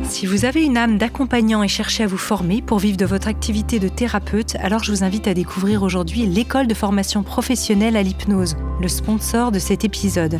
Si vous avez une âme d'accompagnant et cherchez à vous former pour vivre de votre activité de thérapeute, alors je vous invite à découvrir aujourd'hui l'école de formation professionnelle à l'hypnose, le sponsor de cet épisode.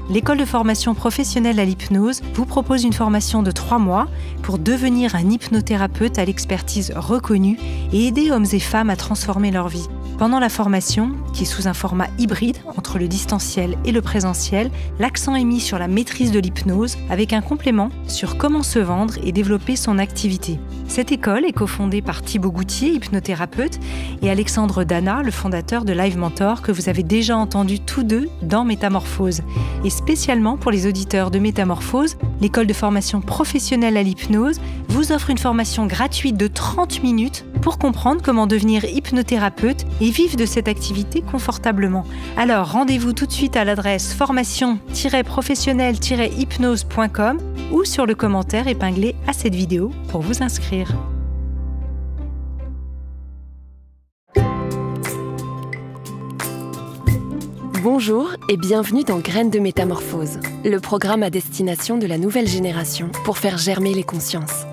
L'école de formation professionnelle à l'hypnose vous propose une formation de 3 mois pour devenir un hypnothérapeute à l'expertise reconnue et aider hommes et femmes à transformer leur vie. Pendant la formation, qui est sous un format hybride entre le distanciel et le présentiel, l'accent est mis sur la maîtrise de l'hypnose avec un complément sur comment se vendre et développer son activité. Cette école est cofondée par Thibaut Goutier, hypnothérapeute, et Alexandre Dana, le fondateur de Live Mentor, que vous avez déjà entendu tous deux dans Métamorphose. Et spécialement pour les auditeurs de Métamorphose, l'école de formation professionnelle à l'hypnose vous offre une formation gratuite de 30 minutes pour comprendre comment devenir hypnothérapeute et vivre de cette activité confortablement. Alors rendez-vous tout de suite à l'adresse formation-professionnelle-hypnose.com ou sur le commentaire épinglé à cette vidéo pour vous inscrire. Bonjour et bienvenue dans Graines de Métamorphose, le programme à destination de la nouvelle génération pour faire germer les consciences.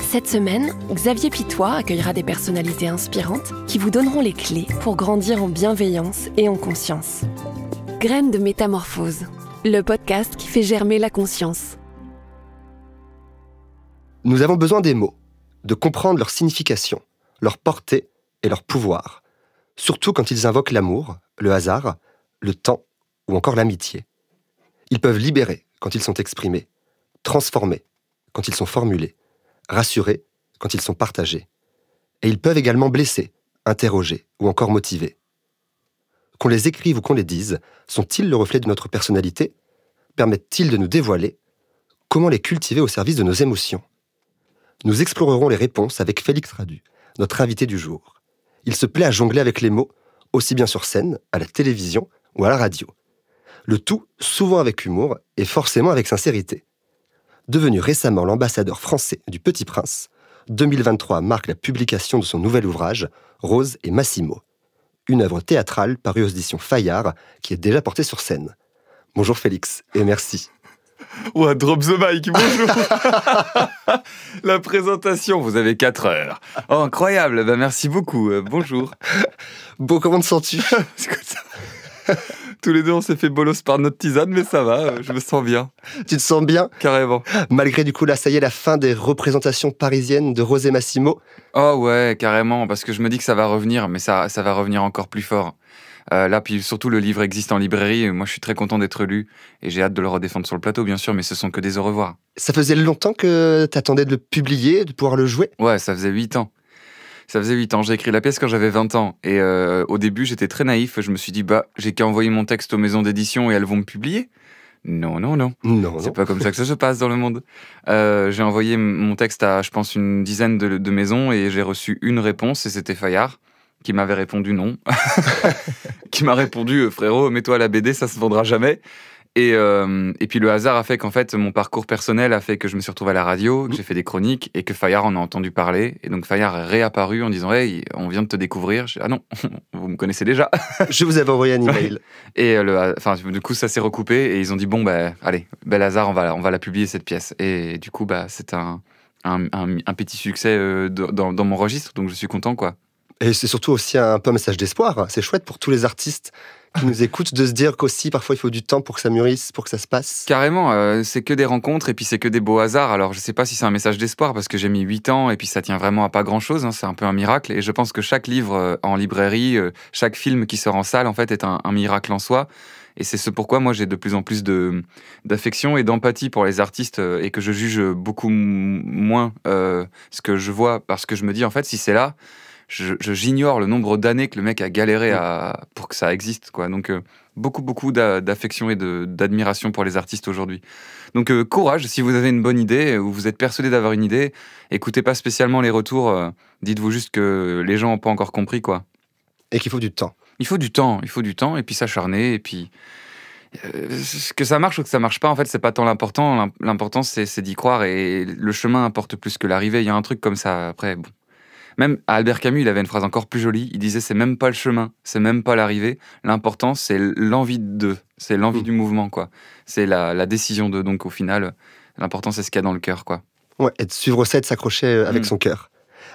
Cette semaine, Xavier Pitois accueillera des personnalités inspirantes qui vous donneront les clés pour grandir en bienveillance et en conscience. Graines de Métamorphose, le podcast qui fait germer la conscience. Nous avons besoin des mots, de comprendre leur signification, leur portée et leur pouvoir, surtout quand ils invoquent l'amour, le hasard, le temps ou encore l'amitié. Ils peuvent libérer quand ils sont exprimés, transformer quand ils sont formulés, rassurer quand ils sont partagés. Et ils peuvent également blesser, interroger ou encore motiver. Qu'on les écrive ou qu'on les dise, sont-ils le reflet de notre personnalité? Permettent-ils de nous dévoiler? Comment les cultiver au service de nos émotions? Nous explorerons les réponses avec Félix Radu, notre invité du jour. Il se plaît à jongler avec les mots, aussi bien sur scène, à la télévision ou à la radio. Le tout souvent avec humour et forcément avec sincérité. Devenu récemment l'ambassadeur français du Petit Prince, 2023 marque la publication de son nouvel ouvrage, Rose et Massimo. Une œuvre théâtrale parue aux éditions Fayard qui est déjà portée sur scène. Bonjour Félix, et merci. Ouais, drop the mic, bonjour. La présentation, vous avez 4 heures. Oh, incroyable, bah, merci beaucoup, bonjour. Bon, comment te sens-tu? Tous les deux, on s'est fait bolos par notre tisane, mais ça va, je me sens bien. Tu te sens bien? Carrément. Malgré du coup, là, ça y est, la fin des représentations parisiennes de Rose et Massimo. Oh ouais, carrément, parce que je me dis que ça va revenir, mais ça va revenir encore plus fort. Là, puis surtout, le livre existe en librairie. Moi, je suis très content d'être lu et j'ai hâte de le redéfendre sur le plateau, bien sûr, mais ce sont que des au revoir. Ça faisait longtemps que t'attendais de le publier, de pouvoir le jouer? Ouais, ça faisait 8 ans. Ça faisait 8 ans. J'ai écrit la pièce quand j'avais 20 ans. Et au début, j'étais très naïf. Je me suis dit, j'ai qu'à envoyer mon texte aux maisons d'édition et elles vont me publier. Non. C'est pas comme ça que ça se passe dans le monde. J'ai envoyé mon texte à, je pense, une dizaine de maisons et j'ai reçu une réponse et c'était Fayard. Qui m'avait répondu non, qui m'a répondu frérot, mets-toi à la BD, ça se vendra jamais. Et puis le hasard a fait qu'en fait mon parcours personnel a fait que je me suis retrouvé à la radio, que j'ai fait des chroniques et que Fayard en a entendu parler. Et donc Fayard est réapparu en disant hey, on vient de te découvrir. Ah non, vous me connaissez déjà. Je vous avais envoyé un email. Et du coup ça s'est recoupé et ils ont dit bon allez, bel hasard, on va la publier cette pièce. Et du coup c'est un petit succès dans mon registre, donc je suis content quoi. Et c'est surtout aussi un peu un message d'espoir. C'est chouette pour tous les artistes qui nous écoutent de se dire qu'aussi, parfois, il faut du temps pour que ça mûrisse, pour que ça se passe. Carrément, c'est que des rencontres et puis c'est que des beaux hasards. Alors, je sais pas si c'est un message d'espoir parce que j'ai mis 8 ans et puis ça tient vraiment à pas grand-chose. Hein, c'est un peu un miracle. Et je pense que chaque livre en librairie, chaque film qui sort en salle, en fait, est un miracle en soi. Et c'est ce pourquoi moi j'ai de plus en plus d'affection et d'empathie pour les artistes et que je juge beaucoup moins ce que je vois parce que je me dis, en fait, si c'est là... J'ignore le nombre d'années que le mec a galéré pour que ça existe, quoi. Donc, beaucoup d'affection et d'admiration pour les artistes aujourd'hui. Donc, courage, si vous avez une bonne idée ou vous êtes persuadé d'avoir une idée, écoutez pas spécialement les retours, dites-vous juste que les gens n'ont pas encore compris, quoi. Et qu'il faut du temps. Il faut du temps, et puis s'acharner, et puis... que ça marche ou que ça marche pas, en fait, c'est pas tant l'important. L'important, c'est d'y croire, et le chemin importe plus que l'arrivée. Il y a un truc comme ça, après, bon... Même Albert Camus, il avait une phrase encore plus jolie. Il disait, c'est même pas le chemin, c'est même pas l'arrivée. L'important, c'est l'envie de, c'est l'envie du mouvement, quoi. C'est la décision de. Donc, au final, l'important, c'est ce qu'il y a dans le cœur, quoi. Ouais, et de suivre ça et de s'accrocher avec son cœur.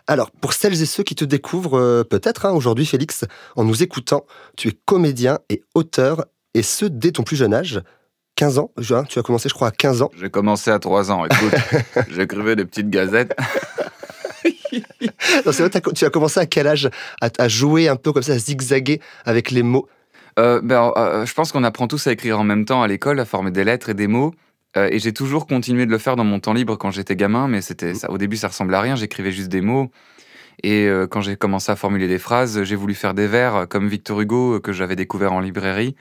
Alors, pour celles et ceux qui te découvrent, peut-être aujourd'hui, Félix, en nous écoutant, tu es comédien et auteur, et ce, dès ton plus jeune âge. 15 ans, tu as commencé, je crois, à 15 ans. J'ai commencé à 3 ans, écoute. J'écrivais des petites gazettes. Non, c'est vrai, tu as commencé à quel âge à jouer un peu comme ça, à zigzaguer avec les mots? Je pense qu'on apprend tous à écrire en même temps à l'école, à former des lettres et des mots. Et j'ai toujours continué de le faire dans mon temps libre quand j'étais gamin, mais au début ça ressemblait à rien, j'écrivais juste des mots. Et quand j'ai commencé à formuler des phrases, j'ai voulu faire des vers comme Victor Hugo que j'avais découvert en librairie.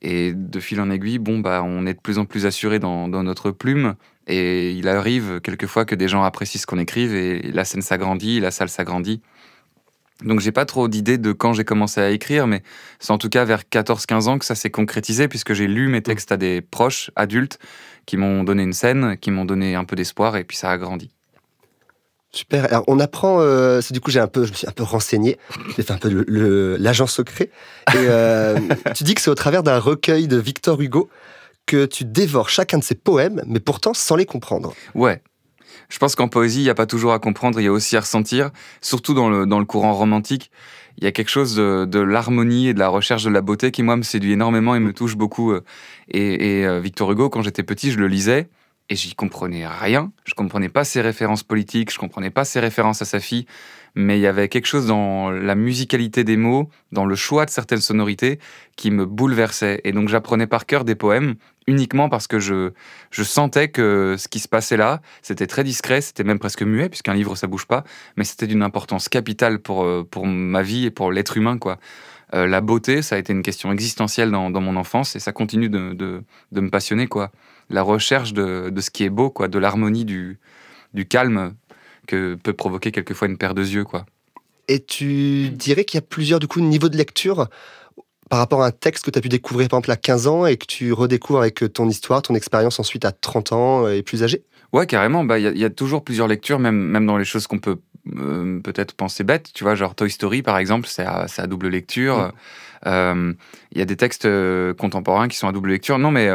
Et de fil en aiguille, on est de plus en plus assuré dans notre plume. Et il arrive quelquefois que des gens apprécient ce qu'on écrive et la scène s'agrandit, la salle s'agrandit. Donc j'ai pas trop d'idées de quand j'ai commencé à écrire, mais c'est en tout cas vers 14-15 ans que ça s'est concrétisé, puisque j'ai lu mes textes à des proches adultes qui m'ont donné une scène, qui m'ont donné un peu d'espoir, et puis ça a grandi. Super. Alors on apprend, du coup je me suis un peu renseigné, j'ai fait un peu l'agent secret, et tu dis que c'est au travers d'un recueil de Victor Hugo que tu dévores chacun de ses poèmes, mais pourtant sans les comprendre. Ouais. Je pense qu'en poésie, il n'y a pas toujours à comprendre, il y a aussi à ressentir, surtout dans le courant romantique. Il y a quelque chose de l'harmonie et de la recherche de la beauté qui, moi, me séduit énormément et me touche beaucoup. Et Victor Hugo, quand j'étais petit, je le lisais et j'y comprenais rien. Je comprenais pas ses références politiques, je comprenais pas ses références à sa fille, mais il y avait quelque chose dans la musicalité des mots, dans le choix de certaines sonorités qui me bouleversait. Et donc j'apprenais par cœur des poèmes uniquement parce que je sentais que ce qui se passait là, c'était très discret, c'était même presque muet, puisqu'un livre ça bouge pas, mais c'était d'une importance capitale pour ma vie et pour l'être humain, quoi. La beauté, ça a été une question existentielle dans mon enfance et ça continue de me passionner, quoi. La recherche de ce qui est beau, quoi, de l'harmonie, du calme que peut provoquer quelquefois une paire de yeux, quoi. Et tu dirais qu'il y a plusieurs niveaux de lecture par rapport à un texte que tu as pu découvrir par exemple à 15 ans et que tu redécouvres avec ton histoire, ton expérience ensuite à 30 ans et plus âgé? Ouais, carrément. Il y a toujours plusieurs lectures, même dans les choses qu'on peut peut-être penser bêtes. Tu vois, genre Toy Story, par exemple, c'est à double lecture. Il y a des textes contemporains qui sont à double lecture. Non, mais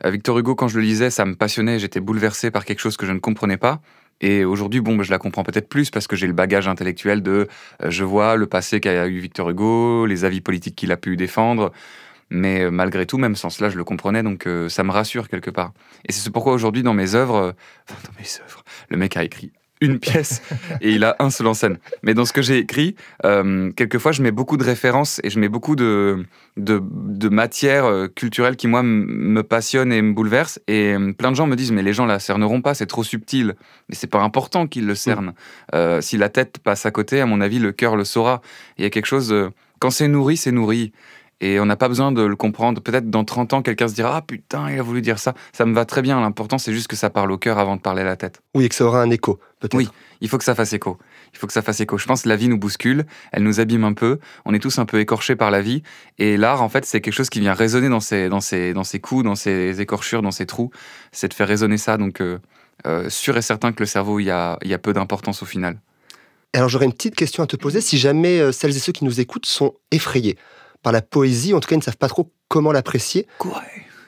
Victor Hugo, quand je le lisais, ça me passionnait. J'étais bouleversé par quelque chose que je ne comprenais pas. Et aujourd'hui, je la comprends peut-être plus parce que j'ai le bagage intellectuel je vois le passé qu'a eu Victor Hugo, les avis politiques qu'il a pu défendre. Mais malgré tout, même sans cela, je le comprenais, donc ça me rassure quelque part. Et c'est pourquoi aujourd'hui, dans mes œuvres, le mec a écrit une pièce et il a un seul en scène. Mais dans ce que j'ai écrit, quelquefois, je mets beaucoup de références et je mets beaucoup de matières culturelles qui, moi, me passionnent et me bouleversent. Et plein de gens me disent, mais les gens la cerneront pas, c'est trop subtil. Mais c'est pas important qu'ils le cernent. Si la tête passe à côté, à mon avis, le cœur le saura. Il y a quelque chose, quand c'est nourri, c'est nourri. Et on n'a pas besoin de le comprendre. Peut-être dans 30 ans, quelqu'un se dira « Ah putain, il a voulu dire ça ». Ça me va très bien. L'important, c'est juste que ça parle au cœur avant de parler à la tête. Oui, et que ça aura un écho, peut-être. Oui, il faut que ça fasse écho. Je pense que la vie nous bouscule, elle nous abîme un peu. On est tous un peu écorchés par la vie. Et l'art, en fait, c'est quelque chose qui vient résonner dans ses coups, dans ses écorchures, dans ses trous. C'est de faire résonner ça. Donc, sûr et certain que le cerveau, il y a peu d'importance au final. Alors, j'aurais une petite question à te poser. Si jamais celles et ceux qui nous écoutent sont effrayés par la poésie, en tout cas, ils ne savent pas trop comment l'apprécier.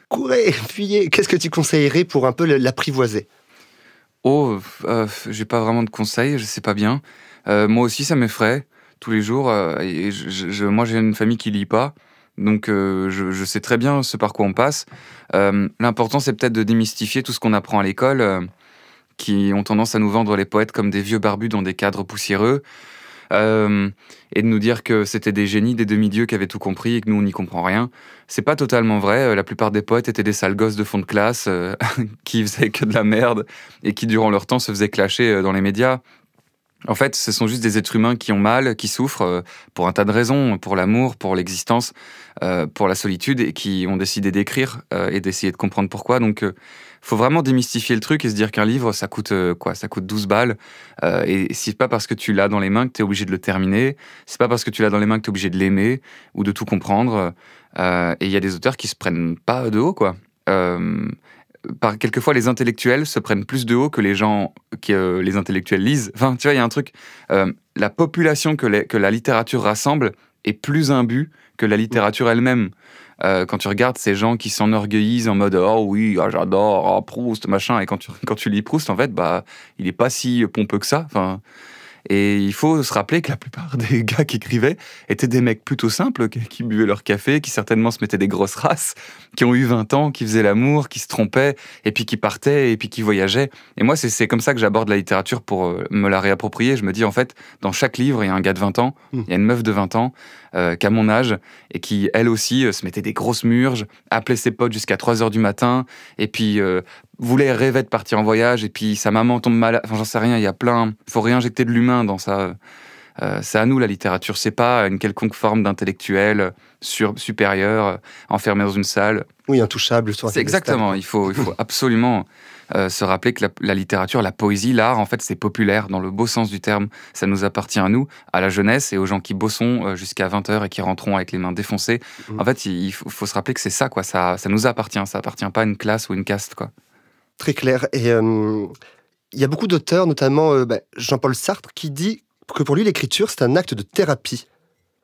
Courez, fuyez. Qu'est-ce que tu conseillerais pour un peu l'apprivoiser? J'ai pas vraiment de conseils, je sais pas bien. Moi aussi, ça m'effraie tous les jours. Et moi, j'ai une famille qui lit pas, donc je sais très bien ce par quoi on passe. L'important, c'est peut-être de démystifier tout ce qu'on apprend à l'école, qui ont tendance à nous vendre les poètes comme des vieux barbus dans des cadres poussiéreux. Et de nous dire que c'était des génies, des demi-dieux qui avaient tout compris et que nous on n'y comprend rien. C'est pas totalement vrai. La plupart des poètes étaient des sales gosses de fond de classe qui faisaient que de la merde et qui durant leur temps se faisaient clasher dans les médias. En fait, ce sont juste des êtres humains qui ont mal, qui souffrent pour un tas de raisons, pour l'amour, pour l'existence, pour la solitude, et qui ont décidé d'écrire et d'essayer de comprendre pourquoi. Donc, faut vraiment démystifier le truc et se dire qu'un livre, ça coûte quoi? Ça coûte 12 balles. Et c'est pas parce que tu l'as dans les mains que tu es obligé de le terminer. C'est pas parce que tu l'as dans les mains que tu es obligé de l'aimer ou de tout comprendre. Et il y a des auteurs qui se prennent pas de haut, quoi. Quelquefois, les intellectuels se prennent plus de haut que les gens que les intellectuels lisent. Enfin, tu vois, il y a un truc. La population que la littérature rassemble est plus imbue que la littérature elle-même. Quand tu regardes ces gens qui s'enorgueillissent en mode oh oui, j'adore, oh, Proust, machin, et quand tu lis Proust, en fait, il est pas si pompeux que ça. Enfin, et il faut se rappeler que la plupart des gars qui écrivaient étaient des mecs plutôt simples, qui buvaient leur café, qui certainement se mettaient des grosses races, qui ont eu 20 ans, qui faisaient l'amour, qui se trompaient, et puis qui partaient, et puis qui voyageaient. Et moi, c'est comme ça que j'aborde la littérature pour me la réapproprier. Je me dis, en fait, dans chaque livre, il y a un gars de 20 ans, il y a une meuf de 20 ans, qui a mon âge, et qui, elle aussi, se mettait des grosses murges, appelait ses potes jusqu'à 3h du matin, et puis rêvait de partir en voyage, et puis sa maman tombe malade, enfin j'en sais rien, il y a plein, faut réinjecter de l'humain dans ça. C'est à nous la littérature, c'est pas une quelconque forme d'intellectuel supérieur, enfermé dans une salle. Oui, intouchable. C'est exactement, il faut absolument se rappeler que la littérature, la poésie, l'art, en fait, c'est populaire, dans le beau sens du terme. Ça nous appartient à nous, à la jeunesse et aux gens qui bossons jusqu'à 20h et qui rentreront avec les mains défoncées. En fait, il faut se rappeler que c'est ça, quoi. Ça nous appartient, ça appartient pas à une classe ou une caste, quoi. Très clair. Et il y a beaucoup d'auteurs, notamment Jean-Paul Sartre, qui dit que pour lui, l'écriture, c'est un acte de thérapie.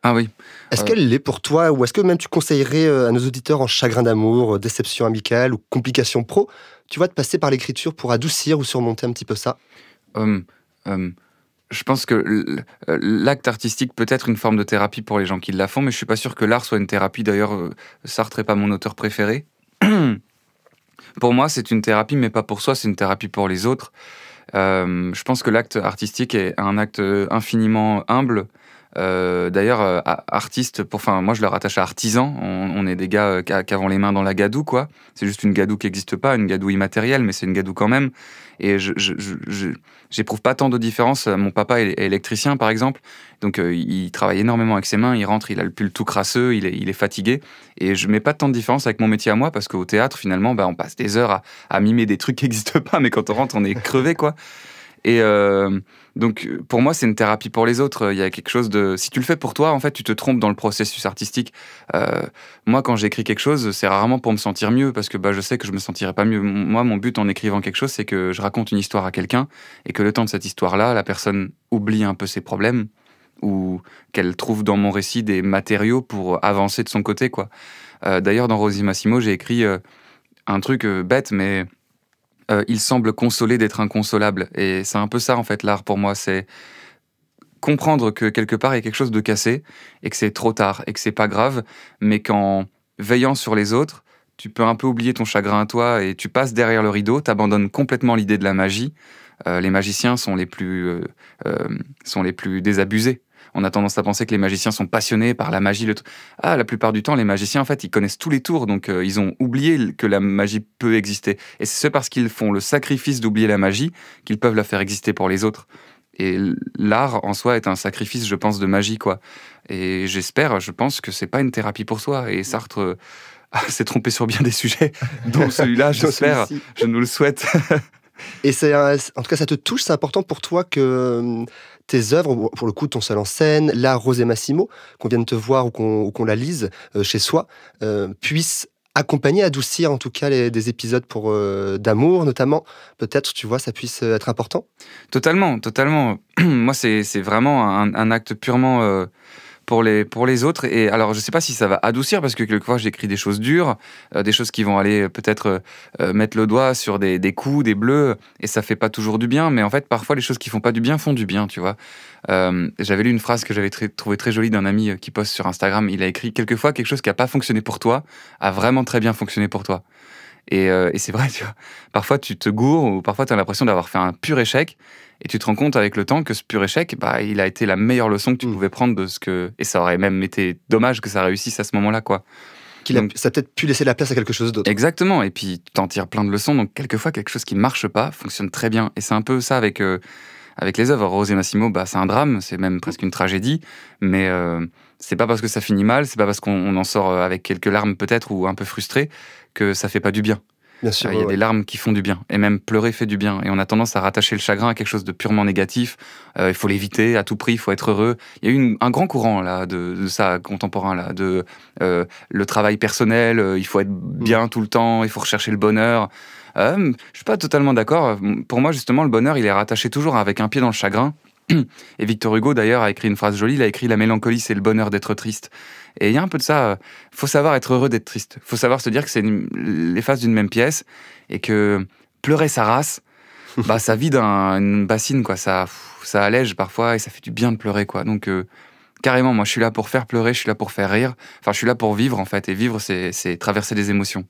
Ah oui. Est-ce qu'elle l'est pour toi, ou est-ce que même tu conseillerais à nos auditeurs en chagrin d'amour, déception amicale ou complications pro, tu vois, de passer par l'écriture pour adoucir ou surmonter un petit peu ça? Je pense que l'acte artistique peut être une forme de thérapie pour les gens qui la font, mais je suis pas sûr que l'art soit une thérapie. D'ailleurs, Sartre n'est pas mon auteur préféré. Pour moi, c'est une thérapie, mais pas pour soi, c'est une thérapie pour les autres. Je pense que l'acte artistique est un acte infiniment humble. D'ailleurs, artiste, moi je le rattache à artisan. On est des gars qui avons les mains dans la gadoue, quoi. C'est juste une gadoue qui n'existe pas, une gadoue immatérielle, mais c'est une gadoue quand même. Et j'éprouve pas tant de différence. Mon papa est électricien, par exemple, donc il travaille énormément avec ses mains. Il rentre, il a le pull tout crasseux, il est fatigué. Et je mets pas tant de différence avec mon métier à moi, parce qu'au théâtre, finalement, on passe des heures à mimer des trucs qui n'existent pas, mais quand on rentre, on est crevé, quoi. Et donc, pour moi, c'est une thérapie pour les autres. Il y a quelque chose de... Si tu le fais pour toi, en fait, tu te trompes dans le processus artistique. Moi, quand j'écris quelque chose, c'est rarement pour me sentir mieux, parce que je sais que je me sentirai pas mieux. Moi, mon but en écrivant quelque chose, c'est que je raconte une histoire à quelqu'un, et que le temps de cette histoire-là, la personne oublie un peu ses problèmes, ou qu'elle trouve dans mon récit des matériaux pour avancer de son côté, quoi. D'ailleurs, dans Rosie Massimo, j'ai écrit un truc bête, mais... il semble consolé d'être inconsolable. Et c'est un peu ça, en fait, l'art pour moi. C'est comprendre que quelque part, il y a quelque chose de cassé, et que c'est trop tard, et que c'est pas grave, mais qu'en veillant sur les autres, tu peux un peu oublier ton chagrin à toi, et tu passes derrière le rideau, t'abandonnes complètement l'idée de la magie. Les magiciens sont les plus désabusés. On a tendance à penser que les magiciens sont passionnés par la magie. La plupart du temps, les magiciens, en fait, ils connaissent tous les tours, donc ils ont oublié que la magie peut exister. Et c'est parce qu'ils font le sacrifice d'oublier la magie qu'ils peuvent la faire exister pour les autres. Et l'art, en soi, est un sacrifice, je pense, de magie, quoi. Et je pense que c'est pas une thérapie pour soi. Et Sartre s'est trompé sur bien des sujets, dont celui-là, j'espère, je nous le souhaite. Et en tout cas, ça te touche, c'est important pour toi que... tes œuvres, pour le coup, ton seul en scène, là, Rosie Massimo, qu'on vienne te voir ou qu'on la lise chez soi, puissent accompagner, adoucir en tout cas des épisodes d'amour, notamment. Peut-être, tu vois, ça puisse être important. Totalement. Moi, c'est vraiment un acte purement pour les autres. Et alors, je sais pas si ça va adoucir, parce que quelquefois, j'écris des choses dures, des choses qui vont aller peut-être mettre le doigt sur des coups, des bleus, et ça fait pas toujours du bien. Mais en fait, parfois, les choses qui font pas du bien font du bien, tu vois. J'avais lu une phrase que j'avais trouvé très jolie d'un ami qui poste sur Instagram. Il a écrit: quelquefois, quelque chose qui a pas fonctionné pour toi a vraiment très bien fonctionné pour toi. Et c'est vrai, tu vois. Parfois, tu te gourres, ou parfois, tu as l'impression d'avoir fait un pur échec, et tu te rends compte avec le temps que ce pur échec, il a été la meilleure leçon que tu pouvais prendre de ce que... Et ça aurait même été dommage que ça réussisse à ce moment-là, quoi. Ça a peut-être pu laisser la place à quelque chose d'autre. Exactement, et puis tu en tires plein de leçons, donc quelquefois, quelque chose qui marche pas fonctionne très bien. Et c'est un peu ça avec les œuvres. Rosie Massimo, c'est un drame, c'est même presque une tragédie, mais c'est pas parce que ça finit mal, c'est pas parce qu'on en sort avec quelques larmes peut-être, ou un peu frustré, que ça fait pas du bien. Bien sûr, il y a des larmes qui font du bien, et même pleurer fait du bien. Et on a tendance à rattacher le chagrin à quelque chose de purement négatif. Il faut l'éviter à tout prix, il faut être heureux. Il y a eu un grand courant là de ça contemporain là, de le travail personnel. Il faut être bien tout le temps, il faut rechercher le bonheur. Je suis pas totalement d'accord. Pour moi, justement, le bonheur, il est rattaché toujours avec un pied dans le chagrin. Et Victor Hugo, d'ailleurs, a écrit une phrase jolie, il a écrit « La mélancolie, c'est le bonheur d'être triste ». Et il y a un peu de ça, faut savoir être heureux d'être triste. Faut savoir se dire que c'est les faces d'une même pièce, et que pleurer sa race, bah, ça vide une bassine, quoi. Ça allège parfois, et ça fait du bien de pleurer, quoi. Donc, carrément, moi, je suis là pour faire pleurer, je suis là pour faire rire. Enfin, je suis là pour vivre, en fait. Et vivre, c'est traverser des émotions.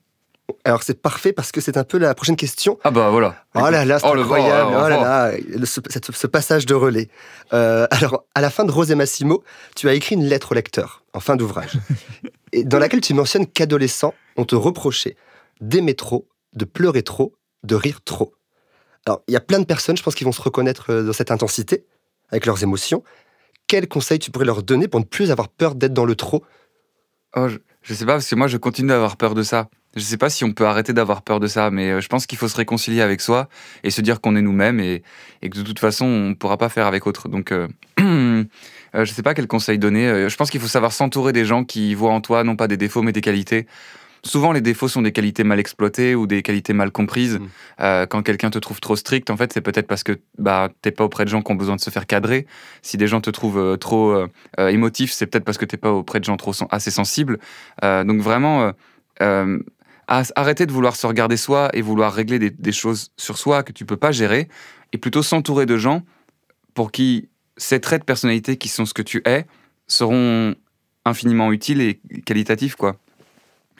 Alors c'est parfait parce que c'est un peu la prochaine question. Ah bah voilà. Oh là là, c'est incroyable. Oh là là, ce passage de relais. Alors, à la fin de Rose et Massimo, tu as écrit une lettre au lecteur, en fin d'ouvrage, et dans laquelle tu mentionnes qu'adolescents, on te reprochait d'aimer trop, de pleurer trop, de rire trop. Alors, il y a plein de personnes, je pense, qui vont se reconnaître dans cette intensité, avec leurs émotions. Quels conseils tu pourrais leur donner pour ne plus avoir peur d'être dans le trop ? Oh, je sais pas, parce que moi, je continue d'avoir peur de ça. Je sais pas si on peut arrêter d'avoir peur de ça, mais je pense qu'il faut se réconcilier avec soi et se dire qu'on est nous-mêmes et que de toute façon, on ne pourra pas faire avec autre. Donc, je sais pas quel conseil donner. Je pense qu'il faut savoir s'entourer des gens qui voient en toi non pas des défauts, mais des qualités. Souvent, les défauts sont des qualités mal exploitées ou des qualités mal comprises. Quand quelqu'un te trouve trop strict, en fait, c'est peut-être parce que t'es pas auprès de gens qui ont besoin de se faire cadrer. Si des gens te trouvent trop émotif, c'est peut-être parce que t'es pas auprès de gens assez sensibles. Donc vraiment, arrêter de vouloir se regarder soi et vouloir régler des choses sur soi que tu peux pas gérer, et plutôt s'entourer de gens pour qui ces traits de personnalité qui sont ce que tu es seront infiniment utiles et qualitatifs, quoi.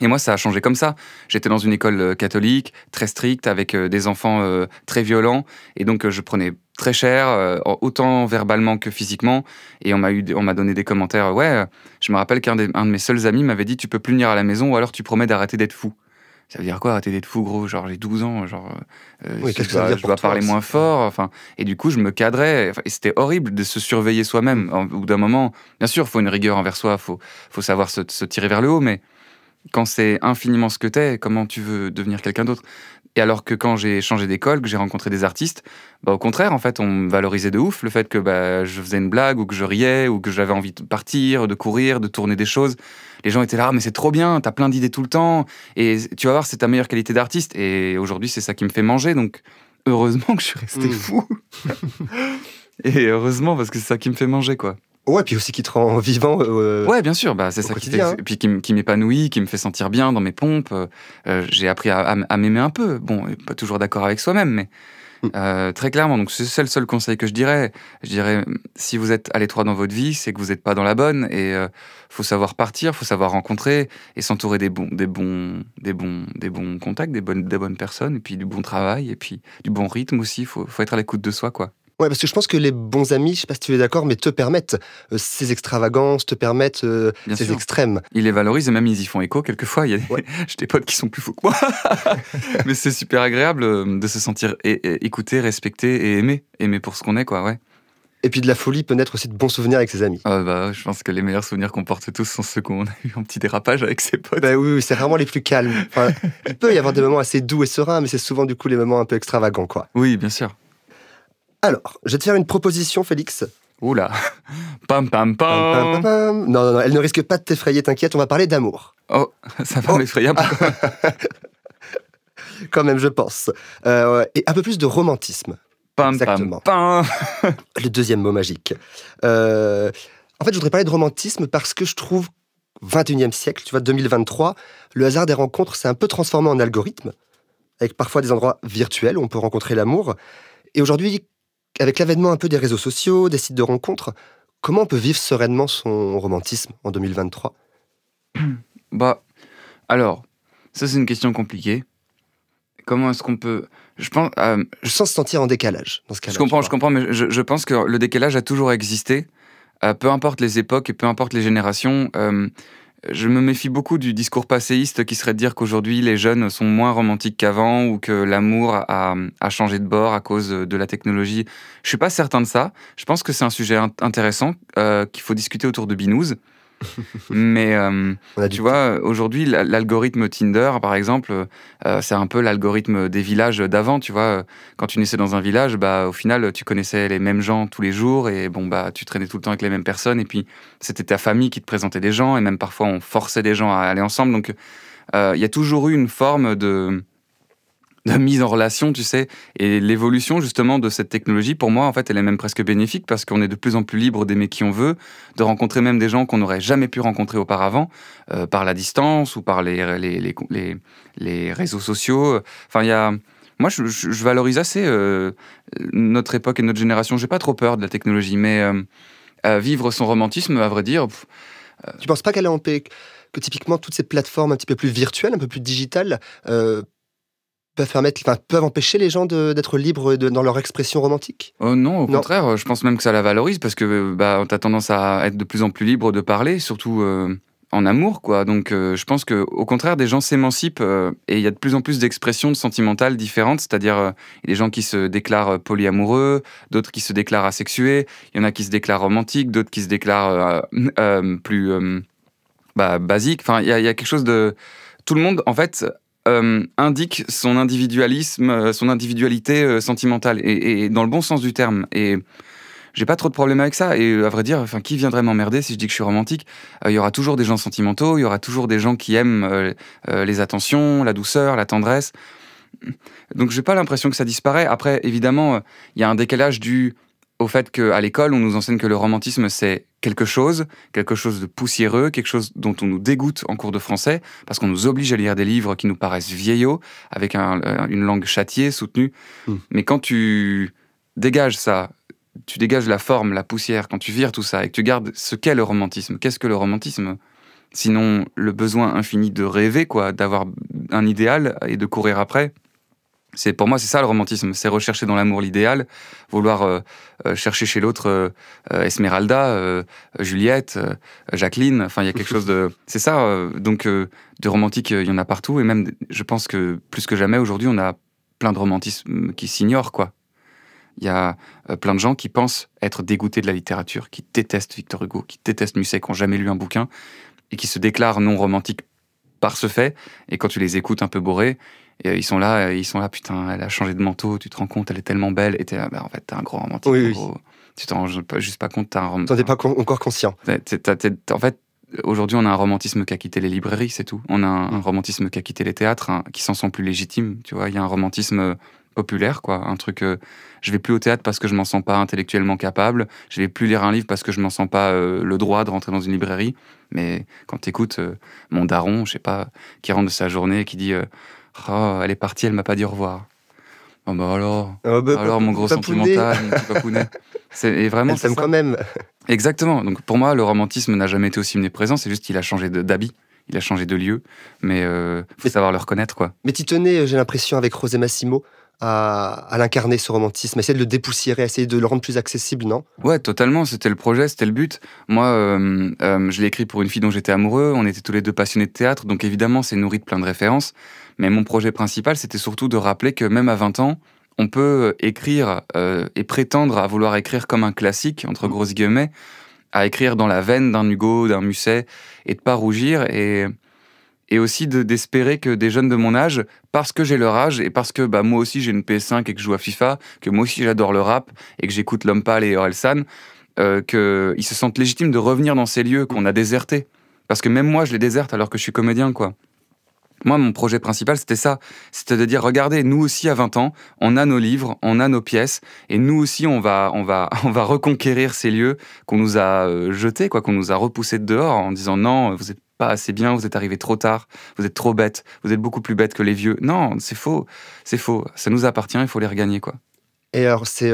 Et moi, ça a changé comme ça. J'étais dans une école catholique, très stricte, avec des enfants très violents. Et donc, je prenais très cher, autant verbalement que physiquement. Et on m'a donné des commentaires. Ouais, je me rappelle qu'un de mes seuls amis m'avait dit « Tu peux plus venir à la maison ou alors tu promets d'arrêter d'être fou ». Ça veut dire quoi, arrêter d'être fou, gros? Genre, j'ai 12 ans, oui, qu'est-ce que ça veut dire je dois parler moins fort. Enfin, et du coup, je me cadrais. Et c'était horrible de se surveiller soi-même. Au bout d'un moment, bien sûr, il faut une rigueur envers soi, faut savoir se tirer vers le haut, mais quand c'est infiniment ce que t'es, comment tu veux devenir quelqu'un d'autre? Et alors que quand j'ai changé d'école, que j'ai rencontré des artistes, au contraire, en fait, on me valorisait de ouf le fait que je faisais une blague, ou que je riais, ou que j'avais envie de partir, de courir, de tourner des choses. Les gens étaient là, mais c'est trop bien, t'as plein d'idées tout le temps, et tu vas voir, c'est ta meilleure qualité d'artiste. Et aujourd'hui, c'est ça qui me fait manger, donc heureusement que je suis resté fou. Et heureusement, parce que c'est ça qui me fait manger, quoi. Ouais, puis aussi qui te rend vivant. Ouais, bien sûr, c'est ça qui fait, puis qui m'épanouit, qui me fait sentir bien dans mes pompes. J'ai appris à m'aimer un peu. Bon, pas toujours d'accord avec soi-même, mais très clairement. Donc c'est le seul conseil que je dirais. Je dirais, si vous êtes à l'étroit dans votre vie, c'est que vous n'êtes pas dans la bonne, et faut savoir partir, faut savoir rencontrer et s'entourer des bons contacts, des bonnes personnes, et puis du bon travail, et puis du bon rythme aussi. Faut être à l'écoute de soi, quoi. Ouais, parce que je pense que les bons amis, je sais pas si tu es d'accord, mais te permettent ces extravagances, te permettent ces extrêmes. Ils les valorisent et même ils y font écho quelquefois. J'ai des potes qui sont plus fous que moi. Mais c'est super agréable de se sentir écouté, respecté et aimé pour ce qu'on est, quoi, ouais. Et puis de la folie peut naître aussi de bons souvenirs avec ses amis. Je pense que les meilleurs souvenirs qu'on porte tous sont ceux qu'on a eu en petit dérapage avec ses potes. Oui, c'est rarement les plus calmes. Enfin, il peut y avoir des moments assez doux et sereins, mais c'est souvent du coup les moments un peu extravagants, quoi. Oui, bien sûr. Alors, je vais te faire une proposition, Félix. Oula. Pam, pam, pam. Pam, pam, pam. Non, elle ne risque pas de t'effrayer, t'inquiète, on va parler d'amour. Oh, ça va m'effrayer un peu. Quand même, je pense. Et un peu plus de romantisme. Pam, exactement. Pam, pam. Le deuxième mot magique. En fait, je voudrais parler de romantisme parce que je trouve, 21e siècle, tu vois, 2023, le hasard des rencontres s'est un peu transformé en algorithme, avec parfois des endroits virtuels où on peut rencontrer l'amour. Et aujourd'hui, avec l'avènement un peu des réseaux sociaux, des sites de rencontres, comment on peut vivre sereinement son romantisme en 2023 ? Alors, ça c'est une question compliquée. Comment est-ce qu'on peut... Je pense... Sans se sentir en décalage, dans ce cas-là. Je comprends, mais je pense que le décalage a toujours existé, peu importe les époques et peu importe les générations. Je me méfie beaucoup du discours passéiste qui serait de dire qu'aujourd'hui les jeunes sont moins romantiques qu'avant ou que l'amour a changé de bord à cause de la technologie. Je suis pas certain de ça. Je pense que c'est un sujet intéressant qu'il faut discuter autour de binous. Mais tu vois, aujourd'hui, l'algorithme Tinder, par exemple, c'est un peu l'algorithme des villages d'avant. Tu vois, quand tu naissais dans un village, au final, tu connaissais les mêmes gens tous les jours et tu traînais tout le temps avec les mêmes personnes. Et puis, c'était ta famille qui te présentait des gens et même parfois, on forçait des gens à aller ensemble. Donc, il y a toujours eu une forme mise en relation, tu sais. Et l'évolution, justement, de cette technologie, pour moi, en fait, elle est même presque bénéfique parce qu'on est de plus en plus libre d'aimer qui on veut, de rencontrer même des gens qu'on n'aurait jamais pu rencontrer auparavant, par la distance ou par les réseaux sociaux. Enfin, moi, je valorise assez notre époque et notre génération. J'ai pas trop peur de la technologie, mais vivre son romantisme, à vrai dire... Tu penses pas que typiquement toutes ces plateformes un petit peu plus virtuelles, un peu plus digitales, peuvent empêcher les gens d'être libres dans leur expression romantique? Non, au contraire, je pense même que ça la valorise parce que t'as tendance à être de plus en plus libre de parler, surtout en amour, quoi. Donc je pense que au contraire, des gens s'émancipent et il y a de plus en plus d'expressions sentimentales différentes, c'est-à-dire il y a des gens qui se déclarent polyamoureux, d'autres qui se déclarent asexués, il y en a qui se déclarent romantiques, d'autres qui se déclarent plus basiques. Enfin, il y a quelque chose de... Tout le monde, en fait... indique son individualisme, son individualité sentimentale, et dans le bon sens du terme. Et j'ai pas trop de problème avec ça. Et à vrai dire, qui viendrait m'emmerder si je dis que je suis romantique? Il y aura toujours des gens sentimentaux, il y aura toujours des gens qui aiment les attentions, la douceur, la tendresse. Donc j'ai pas l'impression que ça disparaît. Après, évidemment, il y a un décalage dû au fait qu'à l'école, on nous enseigne que le romantisme, c'est quelque chose de poussiéreux, quelque chose dont on nous dégoûte en cours de français, parce qu'on nous oblige à lire des livres qui nous paraissent vieillots, avec une langue châtiée, soutenue. Mais quand tu dégages ça, tu dégages la forme, la poussière, quand tu vires tout ça, et que tu gardes ce qu'est le romantisme, qu'est-ce que le romantisme? Sinon, le besoin infini de rêver, quoi, d'avoir un idéal et de courir après. Pour moi, c'est ça le romantisme, c'est rechercher dans l'amour l'idéal, vouloir chercher chez l'autre Esmeralda, Juliette, Jacqueline, enfin il y a quelque chose de... C'est ça, donc de romantique, il y en a partout, et même, je pense que plus que jamais, aujourd'hui, on a plein de romantisme qui s'ignorent, quoi. Il y a plein de gens qui pensent être dégoûtés de la littérature, qui détestent Victor Hugo, qui détestent Musset, qui n'ont jamais lu un bouquin, et qui se déclarent non romantiques par ce fait, et quand tu les écoutes un peu bourrés, et ils sont là, putain, elle a changé de manteau, tu te rends compte, elle est tellement belle, et t'es là, en fait, t'es un grand romantique. Oui. Tu t'en rends juste pas compte, t'es un romantique. T'en es pas encore conscient. En fait, aujourd'hui, on a un romantisme qui a quitté les librairies, c'est tout. On a un romantisme qui a quitté les théâtres, qui s'en sent plus légitime, tu vois. Il y a un romantisme populaire, quoi. Un truc, je vais plus au théâtre parce que je m'en sens pas intellectuellement capable, je vais plus lire un livre parce que je m'en sens pas le droit de rentrer dans une librairie. Mais quand t'écoutes mon daron, je sais pas, qui rentre de sa journée et qui dit oh, elle est partie, elle m'a pas dit au revoir. Oh alors mon gros sentimental, mon petit papounet. Et vraiment, elle s'aime quand même. Exactement. Donc pour moi, le romantisme n'a jamais été aussi omniprésent, c'est juste qu'il a changé d'habit, il a changé de lieu, mais faut savoir le reconnaître, quoi. Mais tu tenais, j'ai l'impression, avec José Massimo, à l'incarner, ce romantisme, essayer de le dépoussiérer, essayer de le rendre plus accessible, non? Ouais, totalement, c'était le projet, c'était le but. Moi, je l'ai écrit pour une fille dont j'étais amoureux, on était tous les deux passionnés de théâtre, donc évidemment, c'est nourri de plein de références. Mais mon projet principal, c'était surtout de rappeler que même à 20 ans, on peut écrire et prétendre à vouloir écrire comme un classique, entre grosses guillemets, à écrire dans la veine d'un Hugo, d'un Musset, et de pas rougir, et aussi d'espérer que des jeunes de mon âge, parce que j'ai leur âge, et parce que moi aussi j'ai une PS5 et que je joue à FIFA, que moi aussi j'adore le rap, et que j'écoute L'Homme Pâle et Orelsan, qu'ils se sentent légitimes de revenir dans ces lieux qu'on a désertés. Parce que même moi, je les déserte alors que je suis comédien, quoi. Moi, mon projet principal, c'était ça. C'était de dire, regardez, nous aussi, à 20 ans, on a nos livres, on a nos pièces, et nous aussi, on va reconquérir ces lieux qu'on nous a jetés, quoi, qu'on nous a repoussés de dehors, en disant, non, vous êtes pas assez bien, vous êtes arrivés trop tard, vous êtes trop bêtes, vous êtes beaucoup plus bêtes que les vieux. Non, c'est faux, ça nous appartient, il faut les regagner, quoi. Et alors, c'est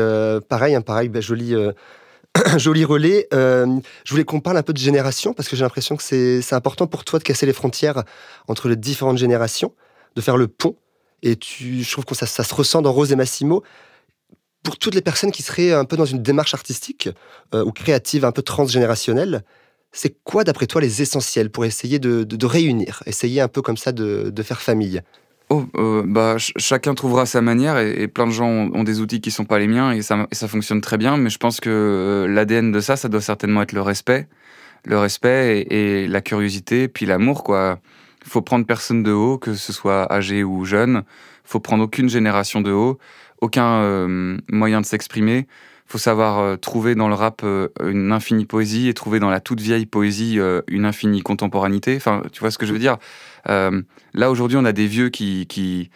pareil, joli relais. Je voulais qu'on parle un peu de génération, parce que j'ai l'impression que c'est important pour toi de casser les frontières entre les différentes générations, de faire le pont. Et je trouve que ça se ressent dans Rose et Massimo. Pour toutes les personnes qui seraient un peu dans une démarche artistique ou créative un peu transgénérationnelle, c'est quoi, d'après toi, les essentiels pour essayer de réunir, essayer un peu comme ça de faire famille? Chacun trouvera sa manière, et plein de gens ont des outils qui sont pas les miens, et ça fonctionne très bien, mais je pense que l'ADN de ça doit certainement être le respect et la curiosité, puis l'amour, quoi. Faut prendre personne de haut, que ce soit âgé ou jeune, faut prendre aucune génération de haut, aucun moyen de s'exprimer. Faut savoir trouver dans le rap une infinie poésie, et trouver dans la toute vieille poésie une infinie contemporanéité. Enfin, tu vois ce que je veux dire? Là, aujourd'hui, on a des vieux qui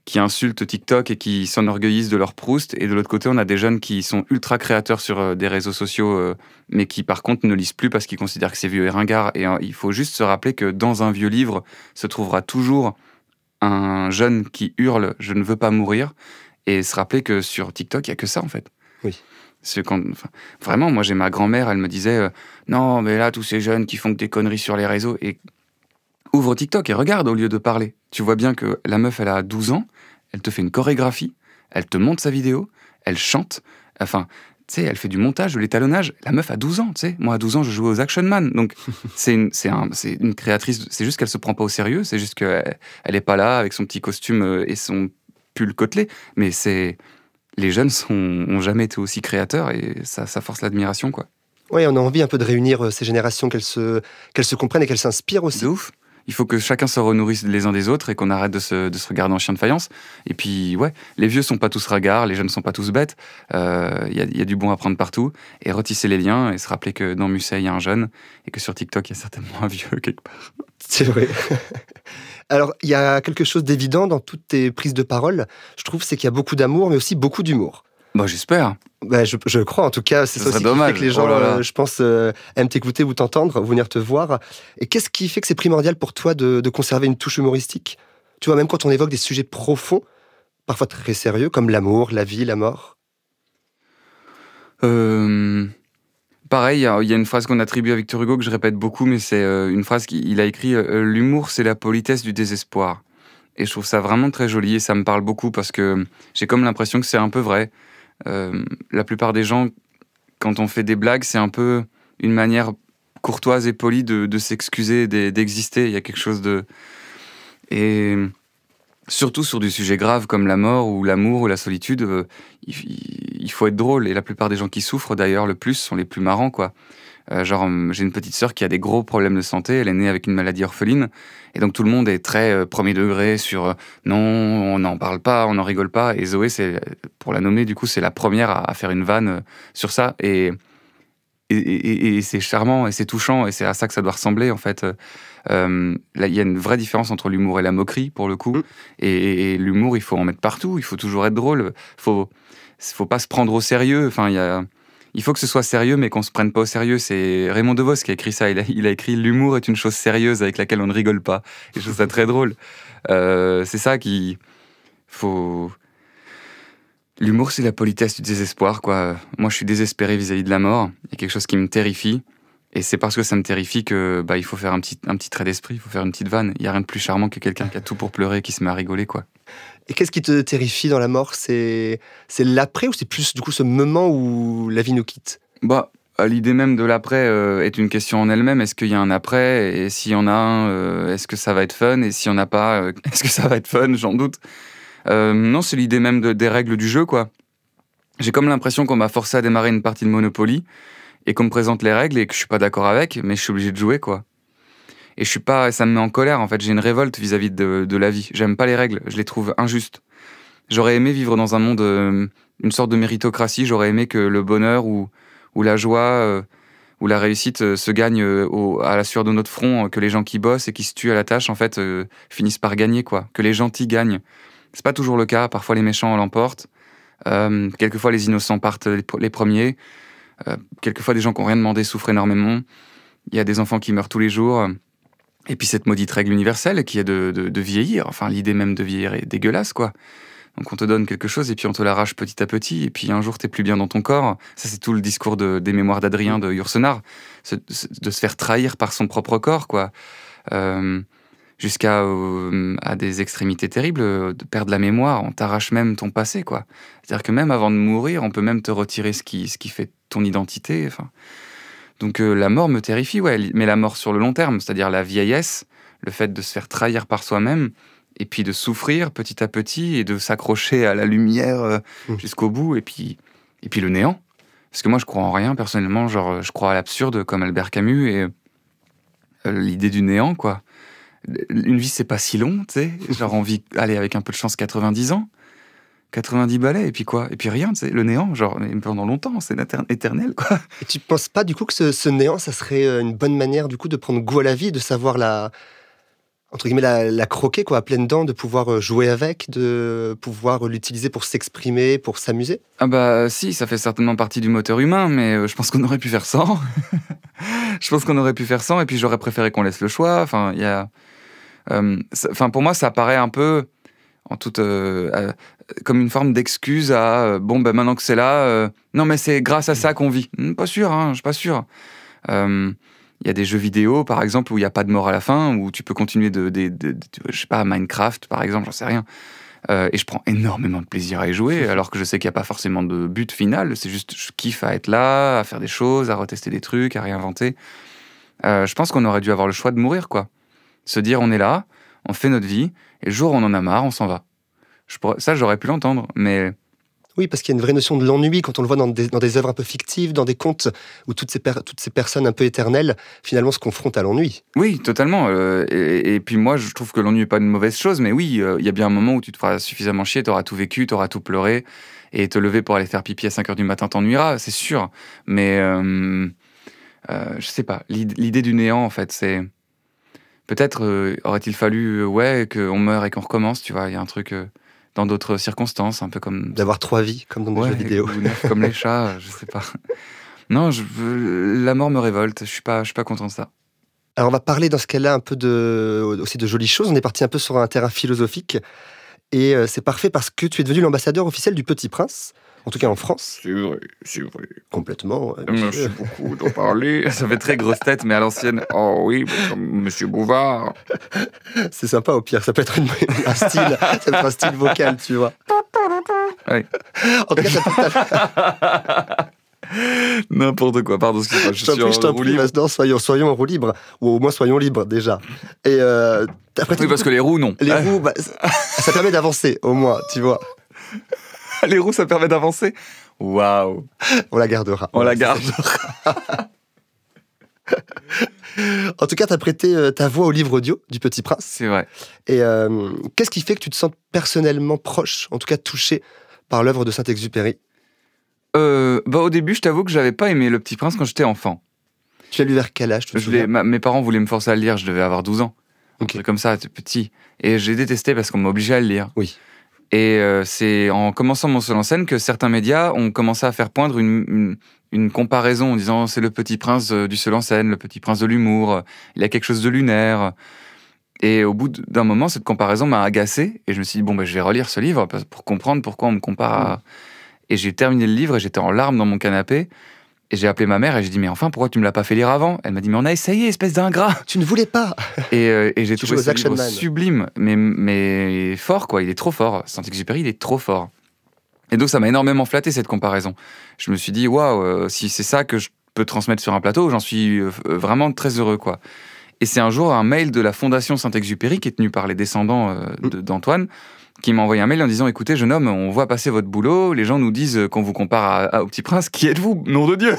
qui insultent TikTok et qui s'enorgueillissent de leur Proust. Et de l'autre côté, on a des jeunes qui sont ultra créateurs sur des réseaux sociaux, mais qui par contre ne lisent plus parce qu'ils considèrent que c'est vieux et ringard. Et il faut juste se rappeler que dans un vieux livre se trouvera toujours un jeune qui hurle « je ne veux pas mourir ». Et se rappeler que sur TikTok, il n'y a que ça en fait. Oui. Vraiment, moi j'ai ma grand-mère, elle me disait non, mais là, tous ces jeunes qui font que des conneries sur les réseaux, et ouvre TikTok et regarde au lieu de parler. Tu vois bien que la meuf, elle a 12 ans, elle te fait une chorégraphie, elle te montre sa vidéo, elle chante, enfin, tu sais, elle fait du montage, de l'étalonnage. La meuf a 12 ans, tu sais. Moi, à 12 ans, je jouais aux Action Man. Donc, c'est une créatrice, c'est juste qu'elle se prend pas au sérieux, c'est juste qu'elle est pas là avec son petit costume et son pull côtelé, mais les jeunes ont jamais été aussi créateurs et ça force l'admiration, quoi. Oui, on a envie un peu de réunir ces générations, qu'elles se comprennent et qu'elles s'inspirent aussi. De ouf. Il faut que chacun se renourrisse les uns des autres et qu'on arrête de se regarder en chien de faïence. Et puis, ouais, les vieux sont pas tous ringards, les jeunes sont pas tous bêtes. Y a du bon à prendre partout. Et retisser les liens et se rappeler que dans Musset, il y a un jeune et que sur TikTok, il y a certainement un vieux quelque part. C'est vrai. Alors, il y a quelque chose d'évident dans toutes tes prises de parole, je trouve, c'est qu'il y a beaucoup d'amour, mais aussi beaucoup d'humour. Bah, j'espère. Bah, je crois, en tout cas, c'est ça aussi qui fait que les gens, je pense, aiment t'écouter ou t'entendre, ou venir te voir. Et qu'est-ce qui fait que c'est primordial pour toi de conserver une touche humoristique ? Tu vois, même quand on évoque des sujets profonds, parfois très sérieux, comme l'amour, la vie, la mort. Pareil, il y a une phrase qu'on attribue à Victor Hugo que je répète beaucoup, mais c'est une phrase qu'il a écrit « L'humour, c'est la politesse du désespoir ». Et je trouve ça vraiment très joli et ça me parle beaucoup parce que j'ai comme l'impression que c'est un peu vrai. La plupart des gens, quand on fait des blagues, c'est un peu une manière courtoise et polie de s'excuser, d'exister. Il y a quelque chose de... Et surtout sur des sujets graves comme la mort ou l'amour ou la solitude, il faut être drôle. Et la plupart des gens qui souffrent, d'ailleurs, le plus, sont les plus marrants, quoi. J'ai une petite sœur qui a des gros problèmes de santé, elle est née avec une maladie orpheline, et donc tout le monde est très premier degré sur non, on n'en parle pas, on n'en rigole pas, et Zoé, pour la nommer, du coup, c'est la première à faire une vanne sur ça, et c'est charmant, et c'est touchant, et c'est à ça que ça doit ressembler, en fait. Là, il y a une vraie différence entre l'humour et la moquerie, pour le coup, et l'humour, il faut en mettre partout, il faut toujours être drôle, faut pas se prendre au sérieux, enfin, il faut que ce soit sérieux, mais qu'on se prenne pas au sérieux. C'est Raymond DeVos qui a écrit ça. Il a écrit « L'humour est une chose sérieuse avec laquelle on ne rigole pas ». Et je trouve ça très drôle. C'est ça qu'il faut... L'humour, c'est la politesse du désespoir, quoi. Moi, je suis désespéré vis-à-vis de la mort. Il y a quelque chose qui me terrifie. Et c'est parce que ça me terrifie que il faut faire un petit trait d'esprit, il faut faire une petite vanne. Il n'y a rien de plus charmant que quelqu'un qui a tout pour pleurer et qui se met à rigoler, quoi. Et qu'est-ce qui te terrifie dans la mort ? C'est l'après ou c'est plus du coup ce moment où la vie nous quitte ? L'idée même de l'après est une question en elle-même. Est-ce qu'il y a un après ? Et s'il y en a un, est-ce que ça va être fun ? Et s'il n'y en a pas, est-ce que ça va être fun ? J'en doute. Non, c'est l'idée même des règles du jeu, quoi. J'ai comme l'impression qu'on m'a forcé à démarrer une partie de Monopoly et qu'on me présente les règles et que je suis pas d'accord avec, mais je suis obligé de jouer, quoi. Et ça me met en colère, en fait. J'ai une révolte vis-à-vis de la vie. J'aime pas les règles, je les trouve injustes. J'aurais aimé vivre dans un monde, une sorte de méritocratie. J'aurais aimé que le bonheur ou la joie ou la réussite se gagne à la sueur de notre front, que les gens qui bossent et qui se tuent à la tâche, en fait, finissent par gagner, quoi. Que les gentils gagnent. C'est pas toujours le cas. Parfois, les méchants l'emportent. Quelquefois, les innocents partent les premiers. Quelquefois, des gens qui n'ont rien demandé souffrent énormément. Il y a des enfants qui meurent tous les jours. Et puis cette maudite règle universelle qui est de vieillir. Enfin, l'idée même de vieillir est dégueulasse, quoi. Donc on te donne quelque chose et puis on te l'arrache petit à petit. Et puis un jour, t'es plus bien dans ton corps. Ça, c'est tout le discours des mémoires d'Adrien de Yourcenar. De se faire trahir par son propre corps, quoi. Jusqu'à des extrémités terribles, de perdre la mémoire. On t'arrache même ton passé, quoi. C'est-à-dire que même avant de mourir, on peut même te retirer ce qui fait ton identité. Enfin... Donc la mort me terrifie, ouais, mais la mort sur le long terme, c'est-à-dire la vieillesse, le fait de se faire trahir par soi-même, et puis de souffrir petit à petit, et de s'accrocher à la lumière jusqu'au bout, et puis le néant. Parce que moi, je crois en rien, personnellement, genre, je crois à l'absurde, comme Albert Camus, et l'idée du néant, quoi. Une vie, c'est pas si long, tu sais, genre on vit, allez, avec un peu de chance, 90 ans, 90 balais, et puis quoi ? Et puis rien, tu sais, le néant, genre, pendant longtemps, c'est éternel, quoi. Et tu penses pas, du coup, que ce néant, ça serait une bonne manière, du coup, de prendre goût à la vie, de savoir entre guillemets, la croquer, quoi, à pleines dents, de pouvoir jouer avec, de pouvoir l'utiliser pour s'exprimer, pour s'amuser? Ah bah si, ça fait certainement partie du moteur humain, mais je pense qu'on aurait pu faire sans. Je pense qu'on aurait pu faire sans, et puis j'aurais préféré qu'on laisse le choix. Enfin, il y a... Enfin, pour moi, ça paraît un peu en toute, comme une forme d'excuse à bon, ben maintenant que c'est là, non mais c'est grâce à ça qu'on vit. Pas sûr, hein, je suis pas sûr. Il y a des jeux vidéo, par exemple, où il n'y a pas de mort à la fin, où tu peux continuer je sais pas, Minecraft, par exemple, j'en sais rien. Et je prends énormément de plaisir à y jouer, alors que je sais qu'il n'y a pas forcément de but final. C'est juste, je kiffe à être là, à faire des choses, à retester des trucs, à réinventer. Je pense qu'on aurait dû avoir le choix de mourir, quoi. Se dire, on est là, on fait notre vie, et le jour où on en a marre, on s'en va. Ça, j'aurais pu l'entendre, mais... Oui, parce qu'il y a une vraie notion de l'ennui quand on le voit dans des œuvres un peu fictives, dans des contes où toutes ces personnes un peu éternelles, finalement, se confrontent à l'ennui. Oui, totalement. Et puis moi, je trouve que l'ennui n'est pas une mauvaise chose, mais oui, il y a bien un moment où tu te feras suffisamment chier, tu auras tout vécu, tu auras tout pleuré, et te lever pour aller faire pipi à 5h du matin t'ennuiera, c'est sûr. Mais je sais pas, l'idée du néant, en fait, c'est... Peut-être aurait-il fallu qu'on meure et qu'on recommence, tu vois, il y a un truc... dans d'autres circonstances, un peu comme... D'avoir 3 vies, comme dans des jeux vidéo. Ou 9 comme les chats, je sais pas. Non, la mort me révolte, je suis pas content de ça. Alors on va parler dans ce cas-là un peu aussi de jolies choses. On est parti un peu sur un terrain philosophique. Et c'est parfait parce que tu es devenu l'ambassadeur officiel du Petit Prince, en tout cas en France. C'est vrai, c'est vrai. Complètement. Merci beaucoup d'en parler. Ça fait très grosse tête, mais à l'ancienne. Oh oui, comme Monsieur Bouvard. C'est sympa au pire, ça peut être un style vocal, tu vois. Oui. En tout cas, ça peut N'importe quoi, pardon, excuse-moi, je suis en roue libre. Non, soyons en roue libre, ou au moins soyons libres déjà. Et après, oui, parce que les roues, non. Les roues, ça permet d'avancer, au moins, tu vois. Les roues, ça permet d'avancer. Waouh. On la gardera. On la gardera. En tout cas, tu as prêté ta voix au livre audio du Petit Prince. C'est vrai. Et qu'est-ce qui fait que tu te sens personnellement proche, en tout cas touché, par l'œuvre de Saint-Exupéry? Au début, je t'avoue que j'avais pas aimé Le Petit Prince quand j'étais enfant. Tu l'as lu vers quel âge? Mes parents voulaient me forcer à le lire, je devais avoir 12 ans. Un truc comme ça, petit. Et j'ai détesté parce qu'on m'obligeait à le lire. Oui. Et c'est en commençant mon seul en scène que certains médias ont commencé à faire poindre une comparaison en disant c'est le Petit Prince du seul en scène, le Petit Prince de l'humour, il a quelque chose de lunaire. Et au bout d'un moment, cette comparaison m'a agacé et je me suis dit je vais relire ce livre pour comprendre pourquoi on me compare à... Et j'ai terminé le livre et j'étais en larmes dans mon canapé. Et j'ai appelé ma mère et j'ai dit mais enfin pourquoi tu me l'as pas fait lire avant? Elle m'a dit mais on a essayé, espèce d'ingrat. Tu ne voulais pas. Et j'ai trouvé ce livre sublime, mais fort quoi, il est trop fort. Saint-Exupéry, il est trop fort. Et donc ça m'a énormément flatté cette comparaison. Je me suis dit waouh, si c'est ça que je peux transmettre sur un plateau, j'en suis vraiment très heureux quoi. Et c'est un jour un mail de la Fondation Saint-Exupéry qui est tenue par les descendants d'Antoine, qui m'a envoyé un mail en disant écoutez jeune homme, on voit passer votre boulot, les gens nous disent qu'on vous compare au Petit Prince, qui êtes-vous, nom de Dieu?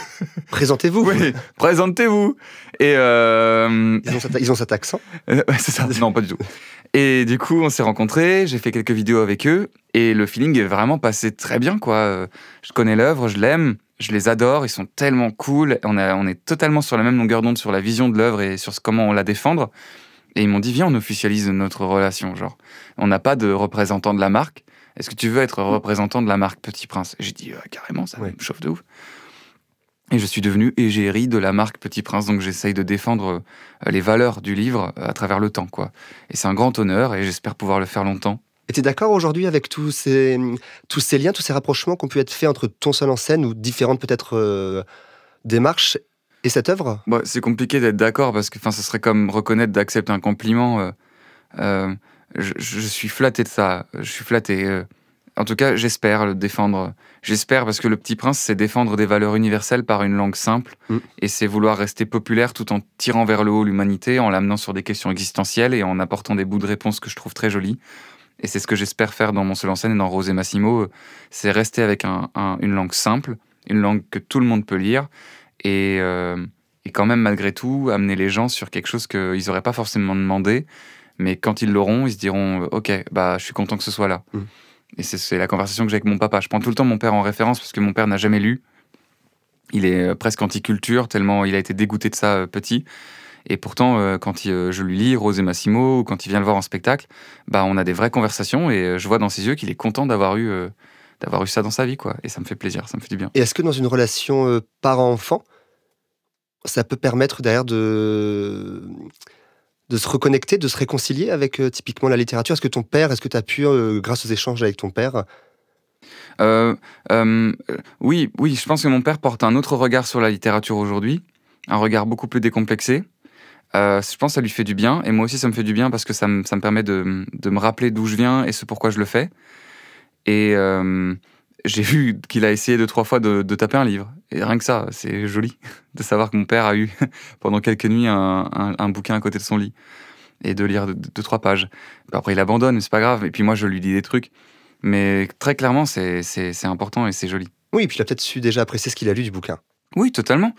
Présentez-vous. Oui, présentez-vous. Et ils ont cet accent. Ouais, c'est ça. Non, pas du tout. Et du coup, on s'est rencontrés, j'ai fait quelques vidéos avec eux, et le feeling est vraiment passé très bien, quoi. Je connais l'œuvre, je l'aime, je les adore, ils sont tellement cool, on est totalement sur la même longueur d'onde sur la vision de l'œuvre et sur comment on la défendre. Et ils m'ont dit, viens, on officialise notre relation, genre. On n'a pas de représentant de la marque. Est-ce que tu veux être représentant de la marque Petit Prince? Et j'ai dit, carrément, ça me chauffe de ouf. Et je suis devenu égérie de la marque Petit Prince, donc j'essaye de défendre les valeurs du livre à travers le temps, quoi. Et c'est un grand honneur, et j'espère pouvoir le faire longtemps. Et tu es d'accord aujourd'hui avec tous ces liens, tous ces rapprochements qui ont pu être faits entre ton seul en scène ou différentes peut-être démarches et cette œuvre? C'est compliqué d'être d'accord parce que ça serait comme reconnaître d'accepter un compliment. Je suis flatté de ça. Je suis flatté. En tout cas, j'espère le défendre. J'espère parce que Le Petit Prince, c'est défendre des valeurs universelles par une langue simple. Et c'est vouloir rester populaire tout en tirant vers le haut l'humanité, en l'amenant sur des questions existentielles et en apportant des bouts de réponse que je trouve très jolis. Et c'est ce que j'espère faire dans mon seul en scène et dans Rose et Massimo. C'est rester avec une langue simple, une langue que tout le monde peut lire. Et quand même, malgré tout, amener les gens sur quelque chose qu'ils n'auraient pas forcément demandé. Mais quand ils l'auront, ils se diront « Ok, je suis content que ce soit là. Et c'est la conversation que j'ai avec mon papa. Je prends tout le temps mon père en référence parce que mon père n'a jamais lu. Il est presque anti-culture, tellement il a été dégoûté de ça petit. Et pourtant, quand je lui lis Rose et Massimo, ou quand il vient le voir en spectacle, on a des vraies conversations et je vois dans ses yeux qu'il est content d'avoir eu ça dans sa vie, quoi. Et ça me fait plaisir, ça me fait du bien. Et est-ce que dans une relation parent-enfant, ça peut permettre derrière de se reconnecter, de se réconcilier avec typiquement la littérature? Est-ce que tu as pu, grâce aux échanges avec ton père? Oui, je pense que mon père porte un autre regard sur la littérature aujourd'hui, un regard beaucoup plus décomplexé. Je pense que ça lui fait du bien, et moi aussi ça me fait du bien parce que ça me permet de me rappeler d'où je viens et ce pourquoi je le fais. Et j'ai vu qu'il a essayé 2-3 fois de taper un livre. Et rien que ça, c'est joli de savoir que mon père a eu pendant quelques nuits un bouquin à côté de son lit et de lire 2-3 pages. Après il abandonne, mais c'est pas grave. Et puis moi je lui dis des trucs. Mais très clairement, c'est important et c'est joli. Oui, et puis il a peut-être su déjà apprécier ce qu'il a lu du bouquin. Oui, totalement.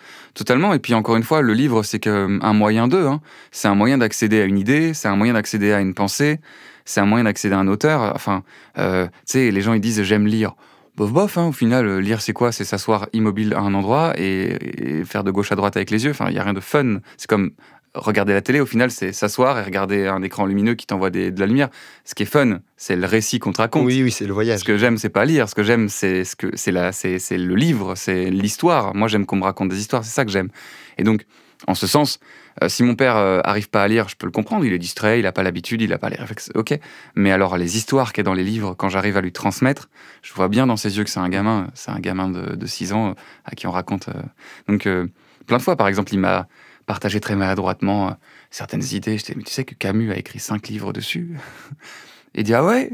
Et puis encore une fois, le livre, c'est un moyen d'eux. C'est un moyen d'accéder à une idée, c'est un moyen d'accéder à une pensée, c'est un moyen d'accéder à un auteur. Enfin, tu sais, les gens ils disent j'aime lire. Bof, au final, lire c'est quoi? C'est s'asseoir immobile à un endroit et faire de gauche à droite avec les yeux. Enfin, il n'y a rien de fun. C'est comme regarder la télé, au final, c'est s'asseoir et regarder un écran lumineux qui t'envoie de la lumière. Ce qui est fun, c'est le récit qu'on te raconte. Oui, c'est le voyage. Ce que j'aime, c'est pas lire. Ce que j'aime, c'est le livre, c'est l'histoire. Moi, j'aime qu'on me raconte des histoires. C'est ça que j'aime. Et donc, en ce sens, si mon père arrive pas à lire, je peux le comprendre. Il est distrait, il a pas l'habitude, il a pas les réflexes. Ok. Mais alors, les histoires qu'il y a dans les livres, quand j'arrive à lui transmettre, je vois bien dans ses yeux que c'est un gamin. C'est un gamin de 6 ans à qui on raconte. Donc, plein de fois, par exemple, il m'a partagé très maladroitement certaines idées. J'étais, mais tu sais que Camus a écrit 5 livres dessus? Et il dit, ah ouais?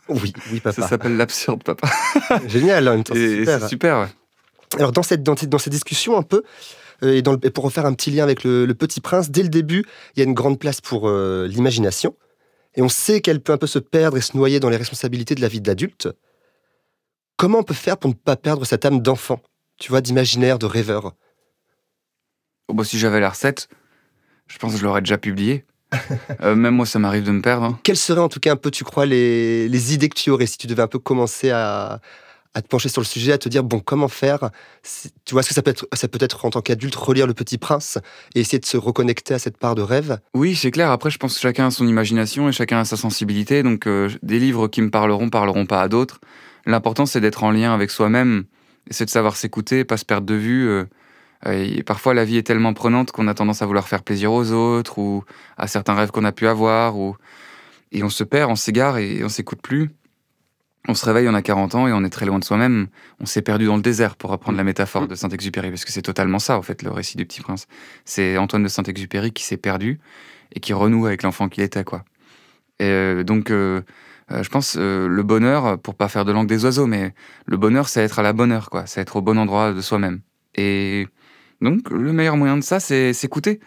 Oui, papa. Ça s'appelle l'absurde, papa. Génial, en même temps, c'est super. C'est super, ouais. Alors, dans cette discussion un peu, et pour refaire un petit lien avec le Petit Prince, dès le début, il y a une grande place pour l'imagination. Et on sait qu'elle peut un peu se perdre et se noyer dans les responsabilités de la vie de l'adulte. Comment on peut faire pour ne pas perdre cette âme d'enfant, tu vois, d'imaginaire, de rêveur? Si j'avais la recette, je pense que je l'aurais déjà publiée. Même moi, ça m'arrive de me perdre. Quelles seraient en tout cas un peu, tu crois, les idées que tu aurais si tu devais un peu commencer à te pencher sur le sujet, à te dire, bon, comment faire? Tu vois, est-ce que ça peut être en tant qu'adulte, relire Le Petit Prince et essayer de se reconnecter à cette part de rêve? Oui, c'est clair. Après, je pense que chacun a son imagination et chacun a sa sensibilité. Donc, des livres qui me parleront pas à d'autres. L'important, c'est d'être en lien avec soi-même. C'est de savoir s'écouter, pas se perdre de vue. Et parfois, la vie est tellement prenante qu'on a tendance à vouloir faire plaisir aux autres ou à certains rêves qu'on a pu avoir. Et on se perd, on s'égare et on s'écoute plus. On se réveille, on a 40 ans et on est très loin de soi-même. On s'est perdu dans le désert, pour reprendre la métaphore de Saint-Exupéry, parce que c'est totalement ça, en fait, le récit du Petit Prince. C'est Antoine de Saint-Exupéry qui s'est perdu et qui renoue avec l'enfant qu'il était, quoi. Et donc, je pense, le bonheur, pour pas faire de langue des oiseaux, mais le bonheur, c'est être à la bonne heure, quoi. C'est être au bon endroit de soi-même. Et donc, le meilleur moyen de ça, c'est s'écouter.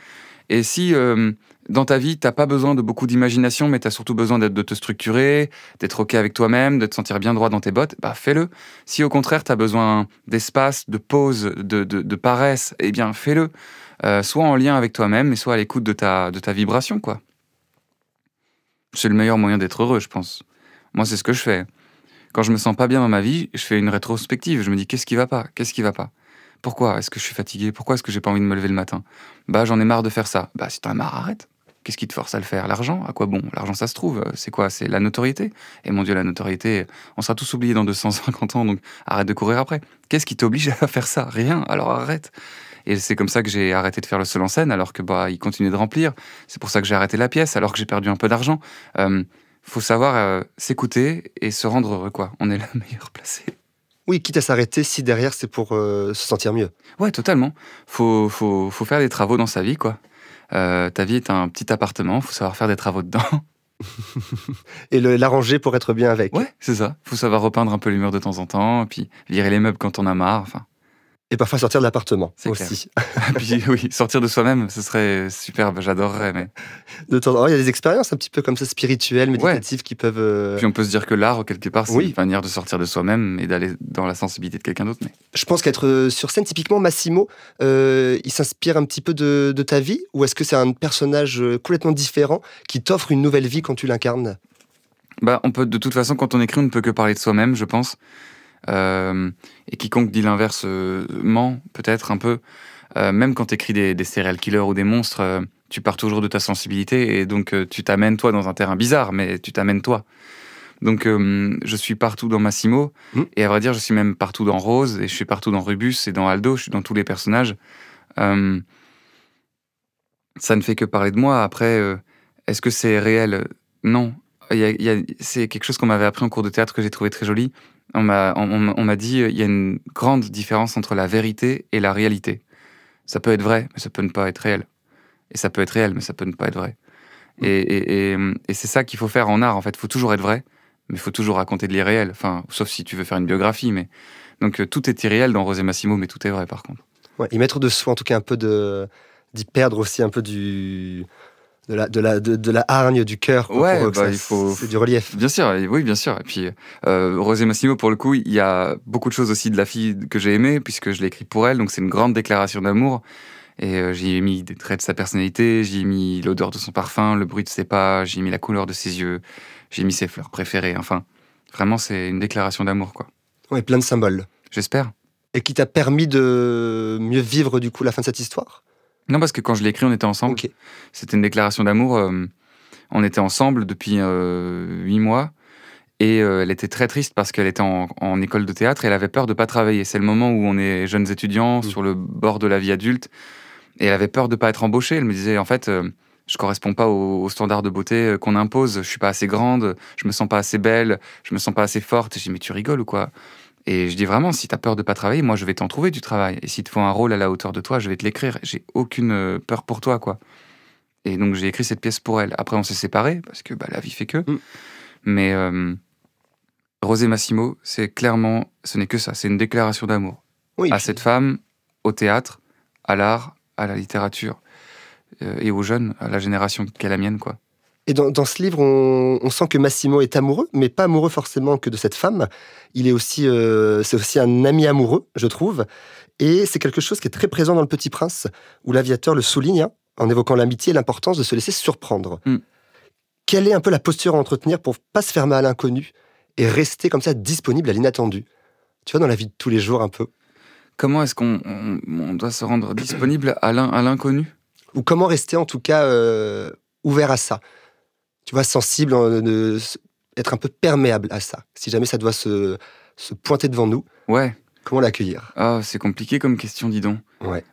Et si dans ta vie, t'as pas besoin de beaucoup d'imagination, mais t'as surtout besoin de te structurer, d'être OK avec toi-même, de te sentir bien droit dans tes bottes, fais-le. Si au contraire, t'as besoin d'espace, de pause, de paresse, eh bien, fais-le. Soit en lien avec toi-même, et soit à l'écoute de ta vibration, quoi. C'est le meilleur moyen d'être heureux, je pense. Moi, c'est ce que je fais. Quand je me sens pas bien dans ma vie, je fais une rétrospective. Je me dis, qu'est-ce qui va pas? Pourquoi est-ce que je suis fatigué? Pourquoi est-ce que j'ai pas envie de me lever le matin? J'en ai marre de faire ça. Si t'en as marre, arrête. Qu'est-ce qui te force à le faire? L'argent? À quoi bon? L'argent, ça se trouve. C'est quoi? C'est la notoriété. Et mon Dieu, la notoriété, on sera tous oubliés dans 250 ans, donc arrête de courir après. Qu'est-ce qui t'oblige à faire ça? Rien. Alors arrête. Et c'est comme ça que j'ai arrêté de faire le seul en scène, alors que il continuait de remplir. C'est pour ça que j'ai arrêté la pièce, alors que j'ai perdu un peu d'argent. Faut savoir s'écouter et se rendre heureux, quoi. On est le meilleur placé. Oui, quitte à s'arrêter si derrière c'est pour se sentir mieux. Ouais, totalement. Faut faire des travaux dans sa vie, quoi. Ta vie est un petit appartement, faut savoir faire des travaux dedans. Et l'arranger pour être bien avec. Ouais, c'est ça. Faut savoir repeindre un peu les murs de temps en temps, puis virer les meubles quand on a marre, enfin. Et parfois sortir de l'appartement C'est aussi. Puis oui, sortir de soi-même, ce serait superbe, j'adorerais. Mais... De temps en temps, il y a des expériences un petit peu comme ça, spirituelles, méditatives, qui peuvent... Puis on peut se dire que l'art, quelque part, c'est une manière de sortir de soi-même et d'aller dans la sensibilité de quelqu'un d'autre. Mais... Je pense qu'être sur scène, typiquement, Massimo, il s'inspire un petit peu de ta vie, ou est-ce que c'est un personnage complètement différent qui t'offre une nouvelle vie quand tu l'incarnes? On peut, de toute façon, quand on écrit, on ne peut que parler de soi-même, je pense. Et quiconque dit l'inverse ment, peut-être un peu. Même quand tu écris des serial killers ou des monstres, tu pars toujours de ta sensibilité et donc tu t'amènes toi dans un terrain bizarre, mais tu t'amènes toi. Donc je suis partout dans Massimo et à vrai dire je suis même partout dans Rose et je suis partout dans Rubus et dans Aldo, je suis dans tous les personnages. Ça ne fait que parler de moi. Après, est-ce que c'est réel? Non. C'est quelque chose qu'on m'avait appris en cours de théâtre que j'ai trouvé très joli. On m'a dit il y a une grande différence entre la vérité et la réalité. Ça peut être vrai, mais ça peut ne pas être réel. Et ça peut être réel, mais ça peut ne pas être vrai. Et c'est ça qu'il faut faire en art, en fait. Il faut toujours être vrai, mais il faut toujours raconter de l'irréel. Enfin, sauf si tu veux faire une biographie. Mais... Donc tout est irréel dans Rose et Massimo, mais tout est vrai, par contre. Ouais, y mettre de soi, en tout cas, un peu d'y perdre aussi un peu de la hargne du cœur. Ouais, il faut... C'est du relief. Bien sûr, oui, bien sûr. Et puis, Rose et Massimo, pour le coup, il y a beaucoup de choses aussi de la fille que j'ai aimée, puisque je l'ai écrit pour elle, donc c'est une grande déclaration d'amour. Et j'y ai mis des traits de sa personnalité, j'y ai mis l'odeur de son parfum, le bruit de ses pas, j'y ai mis la couleur de ses yeux, j'ai mis ses fleurs préférées. Enfin, vraiment, c'est une déclaration d'amour, quoi. Ouais, plein de symboles. J'espère. Et qui t'a permis de mieux vivre, du coup, la fin de cette histoire? Non, parce que quand je l'ai écrit, on était ensemble. Okay. C'était une déclaration d'amour. On était ensemble depuis 8 mois. Et elle était très triste parce qu'elle était en école de théâtre et elle avait peur de ne pas travailler. C'est le moment où on est jeunes étudiants, sur le bord de la vie adulte. Et elle avait peur de ne pas être embauchée. Elle me disait, en fait, je ne corresponds pas aux standards de beauté qu'on impose. Je ne suis pas assez grande, je ne me sens pas assez belle, je ne me sens pas assez forte. Et je dis, mais tu rigoles ou quoi? Et je dis vraiment, si tu as peur de ne pas travailler, moi, je vais t'en trouver du travail. Et s'il te faut un rôle à la hauteur de toi, je vais te l'écrire. J'ai aucune peur pour toi, quoi. Et donc, j'ai écrit cette pièce pour elle. Après, on s'est séparés parce que la vie fait que. Mais Rose et Massimo, c'est clairement, ce n'est que ça. C'est une déclaration d'amour à cette femme, au théâtre, à l'art, à la littérature et aux jeunes, à la génération qu'est la mienne, quoi. Et dans ce livre, on sent que Massimo est amoureux, mais pas amoureux forcément que de cette femme. Il est aussi, c'est aussi un ami amoureux, je trouve. Et c'est quelque chose qui est très présent dans Le Petit Prince, où l'aviateur le souligne, en évoquant l'amitié et l'importance de se laisser surprendre. Quelle est un peu la posture à entretenir pour pas se fermer à l'inconnu et rester comme ça disponible à l'inattendu? Tu vois, dans la vie de tous les jours un peu. Comment est-ce qu'on doit se rendre disponible à l'inconnu? Ou comment rester en tout cas ouvert à ça? Tu vois, sensible, être un peu perméable à ça. Si jamais ça doit se pointer devant nous, ouais. Comment l'accueillir? Oh, c'est compliqué comme question, dis donc. Ouais.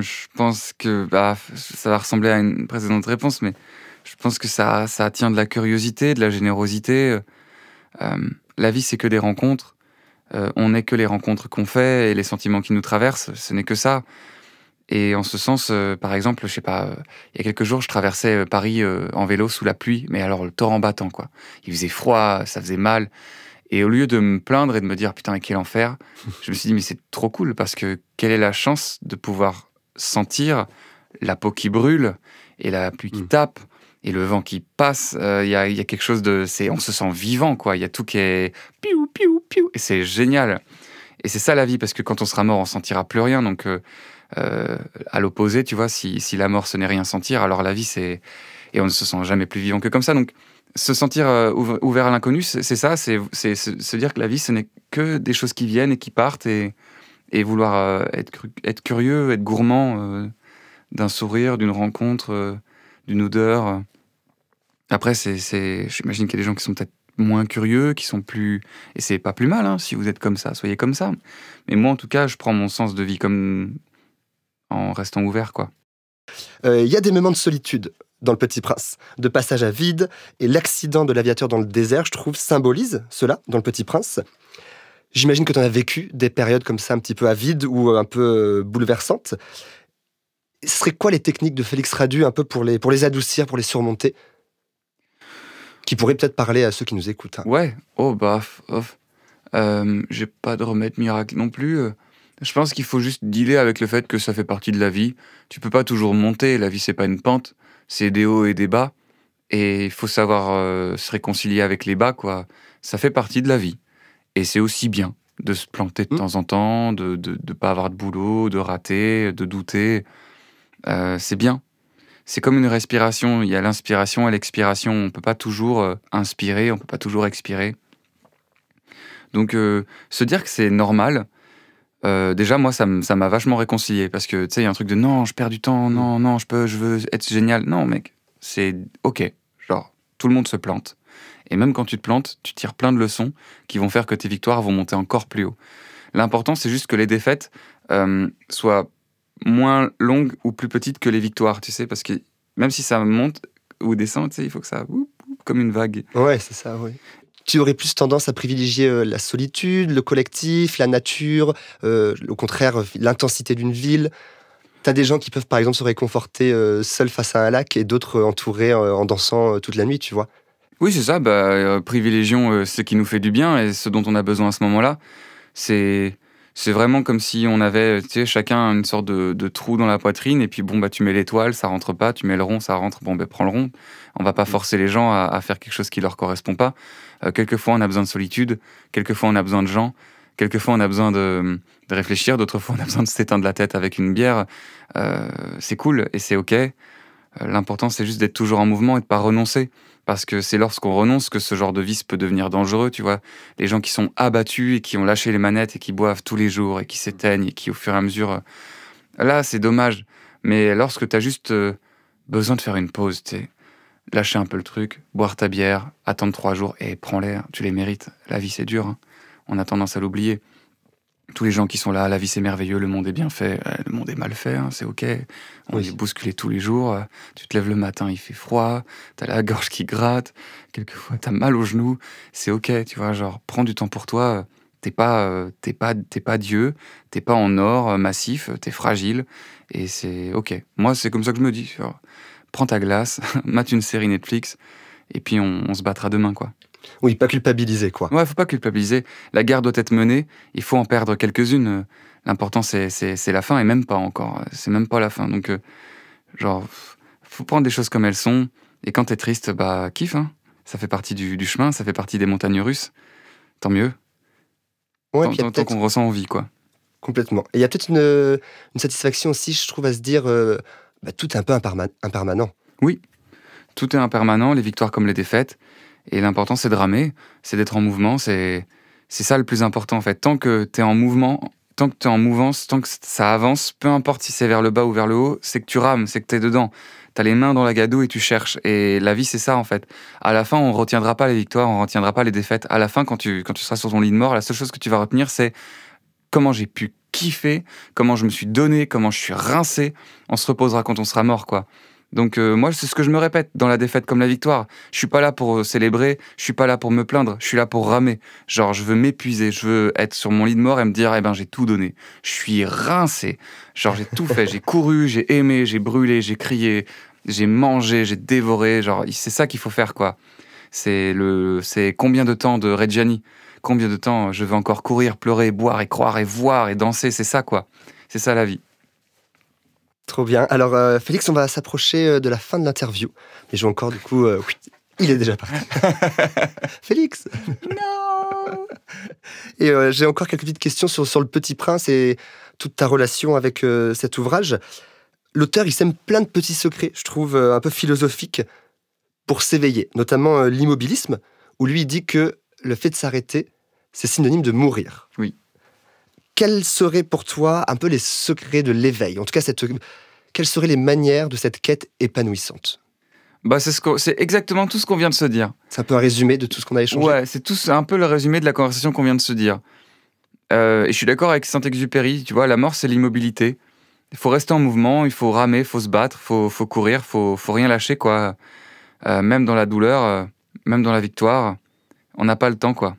Je pense que ça va ressembler à une précédente réponse, mais je pense que ça tient de la curiosité, de la générosité. La vie, c'est que des rencontres. On n'est que les rencontres qu'on fait et les sentiments qui nous traversent. Ce n'est que ça. Et en ce sens, par exemple, je sais pas, il y a quelques jours, je traversais Paris en vélo sous la pluie, mais alors le torrent battant, quoi. Il faisait froid, ça faisait mal. Et au lieu de me plaindre et de me dire, putain, quel enfer, je me suis dit, mais c'est trop cool, parce que quelle est la chance de pouvoir sentir la peau qui brûle, et la pluie qui tape, et le vent qui passe. Il y a quelque chose de... on se sent vivant, quoi. Il y a tout qui est... piou, piou, piou. Et c'est génial. Et c'est ça la vie, parce que quand on sera mort, on sentira plus rien. Donc, à l'opposé, tu vois, si la mort, ce n'est rien sentir, alors la vie, c'est... Et on ne se sent jamais plus vivant que comme ça. Donc, se sentir ouvert à l'inconnu, c'est ça, c'est se dire que la vie, ce n'est que des choses qui viennent et qui partent, et vouloir être curieux, être gourmand d'un sourire, d'une rencontre, d'une odeur. Après, j'imagine qu'il y a des gens qui sont peut-être moins curieux, qui sont plus... Et c'est pas plus mal, hein, si vous êtes comme ça, soyez comme ça. Mais moi, en tout cas, je prends mon sens de vie comme en restant ouvert, quoi. Y a des moments de solitude dans Le Petit Prince, de passage à vide, et l'accident de l'aviateur dans le désert, je trouve, symbolise cela dans Le Petit Prince. J'imagine que tu en as vécu des périodes comme ça, un petit peu à vide ou un peu bouleversantes. Ce serait quoi les techniques de Félix Radu, un peu pour les adoucir, pour les surmonter, qui pourraient peut-être parler à ceux qui nous écoutent, hein. Ouais, j'ai pas de remède miracle non plus. Je pense qu'il faut juste dealer avec le fait que ça fait partie de la vie. Tu peux pas toujours monter, la vie c'est pas une pente, c'est des hauts et des bas. Et il faut savoir se réconcilier avec les bas, quoi. Ça fait partie de la vie. Et c'est aussi bien de se planter de temps en temps, de pas avoir de boulot, de rater, de douter. C'est bien. C'est comme une respiration. Il y a l'inspiration et l'expiration. On peut pas toujours inspirer, on peut pas toujours expirer. Donc, se dire que c'est normal, Déjà, moi, ça m'a vachement réconcilié parce que, tu sais, il y a un truc de non, je perds du temps, non, je veux être génial. Non, mec, c'est OK. Genre, tout le monde se plante. Et même quand tu te plantes, tu tires plein de leçons qui vont faire que tes victoires vont monter encore plus haut. L'important, c'est juste que les défaites soient moins longues ou plus petites que les victoires, tu sais, parce que même si ça monte ou descend, tu sais, il faut que ça... comme une vague. Ouais, c'est ça, oui. Tu aurais plus tendance à privilégier la solitude, le collectif, la nature, au contraire, l'intensité d'une ville. T'as des gens qui peuvent, par exemple, se réconforter seuls face à un lac et d'autres entourés en dansant toute la nuit, tu vois. Oui, c'est ça, privilégions ce qui nous fait du bien et ce dont on a besoin à ce moment-là. C'est vraiment comme si on avait, tu sais, chacun une sorte de trou dans la poitrine, et puis tu mets l'étoile, ça rentre pas, tu mets le rond, ça rentre, prends le rond. On va pas forcer les gens à faire quelque chose qui leur correspond pas. Quelquefois, on a besoin de solitude, quelquefois, on a besoin de gens, quelquefois, on a besoin de réfléchir, d'autres fois, on a besoin de s'éteindre la tête avec une bière. C'est cool et c'est OK. L'important, c'est juste d'être toujours en mouvement et de pas renoncer. Parce que c'est lorsqu'on renonce que ce genre de vice peut devenir dangereux, tu vois. Les gens qui sont abattus et qui ont lâché les manettes et qui boivent tous les jours et qui s'éteignent et qui, au fur et à mesure... Là, c'est dommage. Mais lorsque t'as juste besoin de faire une pause, tu sais, lâcher un peu le truc, boire ta bière, attendre 3 jours et prends l'air, tu les mérites. La vie, c'est dur, hein. On a tendance à l'oublier. Tous les gens qui sont là, la vie c'est merveilleux, le monde est bien fait, le monde est mal fait, hein, c'est OK. On est bousculé tous les jours, tu te lèves le matin, il fait froid, t'as la gorge qui gratte, quelquefois t'as mal aux genoux, c'est OK, tu vois, genre prends du temps pour toi, t'es pas Dieu, t'es pas en or massif, t'es fragile, et c'est OK. Moi c'est comme ça que je me dis, genre, prends ta glace, mate une série Netflix, et puis on se battra demain, quoi. Oui, pas culpabiliser, quoi. Ouais, faut pas culpabiliser. La guerre doit être menée. Il faut en perdre quelques-unes. L'important, c'est la fin, et même pas encore. C'est même pas la fin. Donc, faut prendre des choses comme elles sont. Et quand t'es triste, kiffe, hein. Ça fait partie du chemin, ça fait partie des montagnes russes. Tant mieux. Ouais, tant qu'on ressent envie, quoi. Complètement. Et il y a peut-être une satisfaction aussi, je trouve, à se dire tout est un peu impermanent. Oui, tout est impermanent, les victoires comme les défaites. Et l'important, c'est de ramer, c'est d'être en mouvement, c'est ça le plus important, en fait. Tant que t'es en mouvement, tant que t'es en mouvance, tant que ça avance, peu importe si c'est vers le bas ou vers le haut, c'est que tu rames, c'est que t'es dedans. T'as les mains dans la gadoue et tu cherches. Et la vie, c'est ça, en fait. À la fin, on retiendra pas les victoires, on retiendra pas les défaites. À la fin, quand tu seras sur ton lit de mort, la seule chose que tu vas retenir, c'est comment j'ai pu kiffer, comment je me suis donné, comment je suis rincé. On se reposera quand on sera mort, quoi. Donc moi, c'est ce que je me répète dans la défaite comme la victoire. Je suis pas là pour célébrer, je suis pas là pour me plaindre, je suis là pour ramer. Genre, je veux m'épuiser, je veux être sur mon lit de mort et me dire, j'ai tout donné. Je suis rincé. Genre, j'ai tout fait, j'ai couru, j'ai aimé, j'ai brûlé, j'ai crié, j'ai mangé, j'ai dévoré. Genre, c'est ça qu'il faut faire, quoi. C'est combien de temps de Reggiani, combien de temps je veux encore courir, pleurer, boire et croire et voir et danser. C'est ça, quoi. C'est ça la vie. Trop bien. Alors, Félix, on va s'approcher de la fin de l'interview. Mais je vais encore, du coup... oui, il est déjà parti. Félix. Non. Et j'ai encore quelques petites questions sur Le Petit Prince et toute ta relation avec cet ouvrage. L'auteur, il sème plein de petits secrets, je trouve, un peu philosophiques, pour s'éveiller. Notamment l'immobilisme, où lui, il dit que le fait de s'arrêter, c'est synonyme de mourir. Oui. Quels seraient pour toi un peu les secrets de l'éveil ? En tout cas, quelles seraient les manières de cette quête épanouissante ? C'est exactement tout ce qu'on vient de se dire. C'est un peu un résumé de tout ce qu'on a échangé. Ouais, c'est un peu le résumé de la conversation qu'on vient de se dire. Et je suis d'accord avec Saint-Exupéry, tu vois, la mort, c'est l'immobilité. Il faut rester en mouvement, il faut ramer, il faut se battre, il faut courir, il faut rien lâcher, quoi. Même dans la douleur, même dans la victoire, on n'a pas le temps, quoi.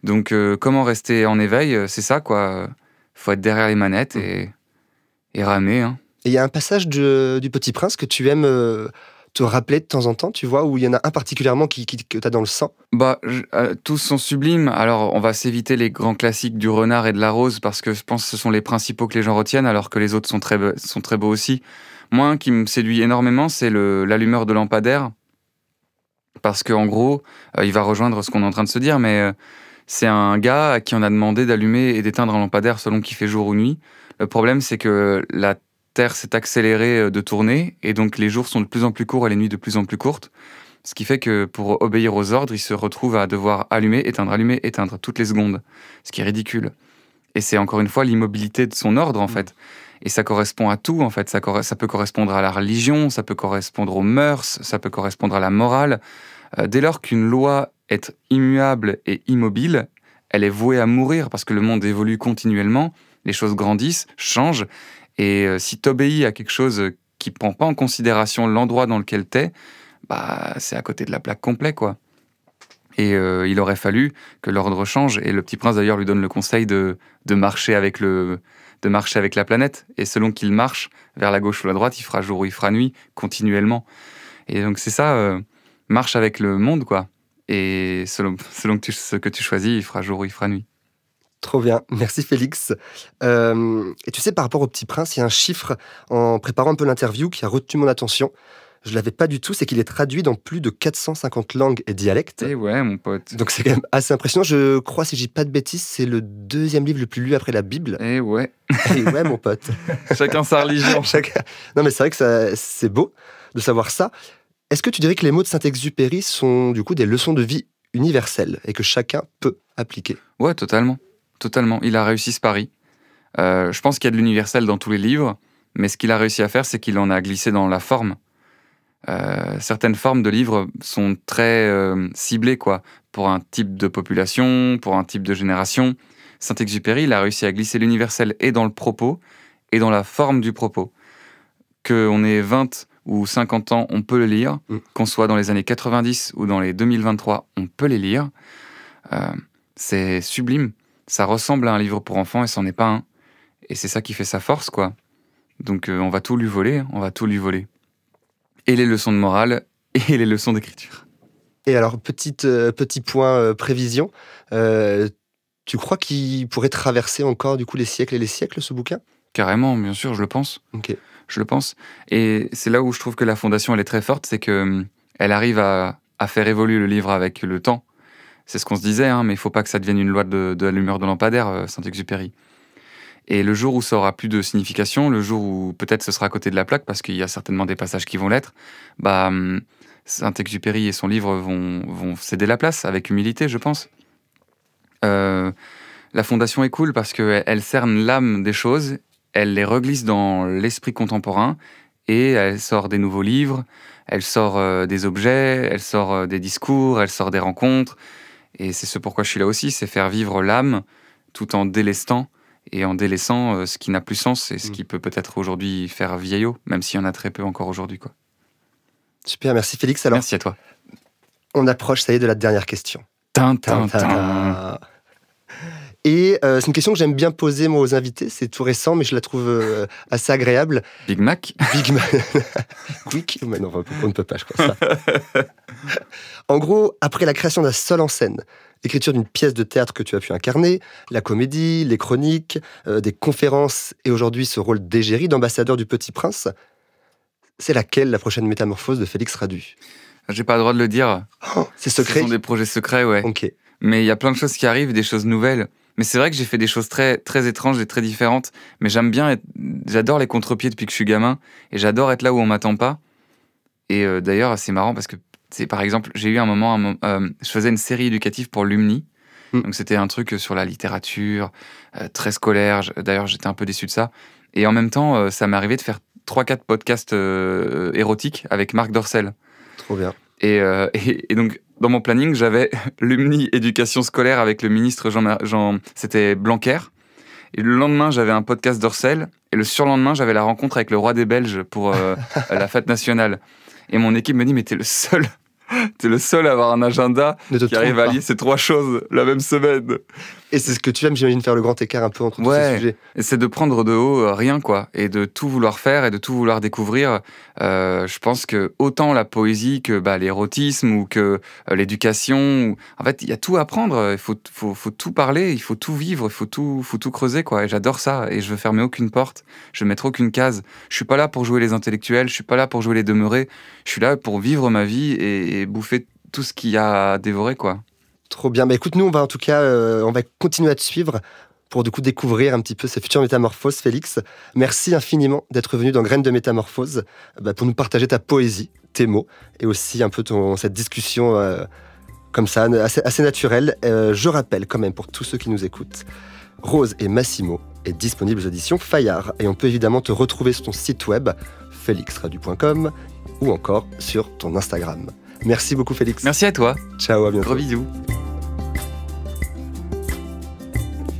Donc, comment rester en éveil, c'est ça, quoi. Faut être derrière les manettes et ramer, hein. Et il y a un passage du Petit Prince que tu aimes te rappeler de temps en temps, tu vois, où il y en a un particulièrement que tu as dans le sang. Tous sont sublimes. Alors, on va s'éviter les grands classiques du renard et de la rose parce que je pense que ce sont les principaux que les gens retiennent, alors que les autres sont très beaux aussi. Moi, un qui me séduit énormément, c'est l'allumeur de lampadaire. Parce qu'en gros, il va rejoindre ce qu'on est en train de se dire, mais c'est un gars à qui on a demandé d'allumer et d'éteindre un lampadaire selon qu'il fait jour ou nuit. Le problème, c'est que la Terre s'est accélérée de tourner, et donc les jours sont de plus en plus courts et les nuits de plus en plus courtes. Ce qui fait que pour obéir aux ordres, il se retrouve à devoir allumer, éteindre toutes les secondes. Ce qui est ridicule. Et c'est encore une fois l'immobilité de son ordre, en fait. Et ça correspond à tout, en fait. Ça peut correspondre à la religion, ça peut correspondre aux mœurs, ça peut correspondre à la morale. Dès lors qu'une loi est immuable et immobile, elle est vouée à mourir parce que le monde évolue continuellement, les choses grandissent, changent. Et si tu obéis à quelque chose qui ne prend pas en considération l'endroit dans lequel tu es, bah, c'est à côté de la plaque complet, quoi. Et il aurait fallu que l'ordre change. Et le Petit Prince, d'ailleurs, lui donne le conseil de marcher avec la planète. Et selon qu'il marche vers la gauche ou la droite, il fera jour ou il fera nuit, continuellement. Et donc, c'est ça, marche avec le monde, quoi. Et selon ce que tu choisis, il fera jour ou il fera nuit. Trop bien, merci Félix. Et tu sais, par rapport au Petit Prince, il y a un chiffre, en préparant un peu l'interview, qui a retenu mon attention. Je ne l'avais pas du tout, c'est qu'il est traduit dans plus de 450 langues et dialectes. Eh ouais, mon pote. Donc c'est quand même assez impressionnant. Je crois, si je dis pas de bêtises, c'est le 2e livre le plus lu après la Bible. Eh ouais. Et ouais, mon pote. Chacun sa religion. Non, mais c'est vrai que c'est beau de savoir ça. Est-ce que tu dirais que les mots de Saint-Exupéry sont du coup des leçons de vie universelles et que chacun peut appliquer? Ouais, totalement. Totalement. Il a réussi ce pari. Je pense qu'il y a de l'universel dans tous les livres, mais ce qu'il a réussi à faire, c'est qu'il en a glissé dans la forme. Certaines formes de livres sont très ciblées, quoi, pour un type de population, pour un type de génération. Saint-Exupéry, il a réussi à glisser l'universel et dans le propos et dans la forme du propos. Qu'on ait 20 ou 50 ans, on peut le lire. Qu'on soit dans les années 90 ou dans les 2023, on peut les lire. C'est sublime. Ça ressemble à un livre pour enfants et c'en est pas un. Et c'est ça qui fait sa force, quoi. Donc on va tout lui voler, Et les leçons de morale et les leçons d'écriture. Et alors, petit point prévision, tu crois qu'il pourrait traverser encore du coup les siècles et les siècles, ce bouquin? Carrément, bien sûr, je le pense. Ok. Je le pense. Et c'est là où je trouve que la Fondation, elle est très forte, c'est qu'elle arrive à faire évoluer le livre avec le temps. C'est ce qu'on se disait, hein, mais il ne faut pas que ça devienne une loi de l'allumeur de lampadaire, Saint-Exupéry. Et le jour où ça aura plus de signification, le jour où peut-être ce sera à côté de la plaque, parce qu'il y a certainement des passages qui vont l'être, bah, Saint-Exupéry et son livre vont céder la place, avec humilité, je pense. La Fondation est cool parce qu'elle cerne l'âme des choses, elle les reglisse dans l'esprit contemporain, et elle sort des nouveaux livres, elle sort des objets, elle sort des discours, elle sort des rencontres. Et c'est ce pourquoi je suis là aussi, c'est faire vivre l'âme tout en délestant et en délaissant ce qui n'a plus sens et ce qui peut peut-être aujourd'hui faire vieillot, même s'il y en a très peu encore aujourd'hui, quoi. Super, merci Félix. Alors, merci à toi. On approche, ça y est, de la dernière question. Tintin. Et c'est une question que j'aime bien poser moi aux invités, c'est tout récent, mais je la trouve assez agréable. Big Mac. Quick. Mais non, on ne peut pas, je crois ça. En gros, après la création d'un seul en scène, l'écriture d'une pièce de théâtre que tu as pu incarner, la comédie, les chroniques, des conférences et aujourd'hui ce rôle d'égérie, d'ambassadeur du Petit Prince, c'est laquelle la prochaine métamorphose de Félix Radu? J'ai pas le droit de le dire. Oh, c'est secret? Ce sont des projets secrets, ouais. Ok. Mais il y a plein de choses qui arrivent, des choses nouvelles. Mais c'est vrai que j'ai fait des choses très, très étranges et très différentes. Mais j'adore les contre-pieds depuis que je suis gamin. Et j'adore être là où on m'attend pas. Et d'ailleurs, c'est marrant parce que, par exemple, j'ai eu un moment, je faisais une série éducative pour l'Umni. Donc c'était un truc sur la littérature, très scolaire. D'ailleurs, j'étais un peu déçu de ça. Et en même temps, ça m'est arrivé de faire 3-4 podcasts érotiques avec Marc Dorcel. Trop bien. Et donc, dans mon planning, j'avais l'Umni éducation scolaire avec le ministre c'était Blanquer. Et le lendemain, j'avais un podcast Dorcel. Et le surlendemain, j'avais la rencontre avec le roi des Belges pour la fête nationale. Et mon équipe me dit, mais t'es le seul à avoir un agenda qui arrive à lier ces 3 choses la même semaine. Et c'est ce que tu aimes, j'imagine, faire le grand écart un peu entre tous ces sujets. Et c'est de prendre de haut rien, quoi. Et de tout vouloir faire et de tout vouloir découvrir. Je pense que autant la poésie que l'érotisme ou que l'éducation. En fait, il y a tout à apprendre. Il faut tout parler, il faut tout vivre, il faut tout creuser, quoi. Et j'adore ça. Et je veux fermer aucune porte. Je veux mettre aucune case. Je suis pas là pour jouer les intellectuels. Je suis pas là pour jouer les demeurés. Je suis là pour vivre ma vie et bouffer tout ce qu'il y a à dévorer, quoi. Trop bien. Bah écoute, nous, on va en tout cas, on va continuer à te suivre pour du coup découvrir un petit peu ces futures métamorphoses, Félix. Merci infiniment d'être venu dans Graines de Métamorphose pour nous partager ta poésie, tes mots, et aussi un peu cette discussion comme ça, assez naturelle. Je rappelle quand même pour tous ceux qui nous écoutent Rose et Massimo est disponible aux éditions Fayard. Et on peut évidemment te retrouver sur ton site web, felixradu.com, ou encore sur ton Instagram. Merci beaucoup, Félix. Merci à toi. Ciao, à bientôt. Gros bisous.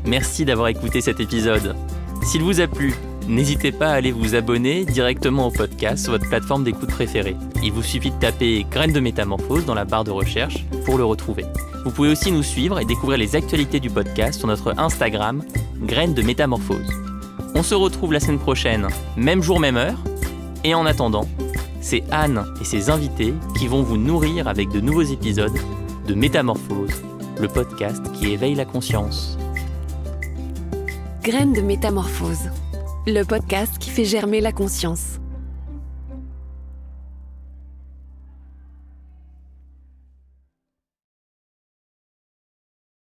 Merci d'avoir écouté cet épisode. S'il vous a plu, n'hésitez pas à aller vous abonner directement au podcast sur votre plateforme d'écoute préférée. Il vous suffit de taper Graines de Métamorphose dans la barre de recherche pour le retrouver. Vous pouvez aussi nous suivre et découvrir les actualités du podcast sur notre Instagram, Graines de Métamorphose. On se retrouve la semaine prochaine, même jour, même heure. Et en attendant, c'est Anne et ses invités qui vont vous nourrir avec de nouveaux épisodes de Métamorphose, le podcast qui éveille la conscience. Graines de Métamorphose, le podcast qui fait germer la conscience.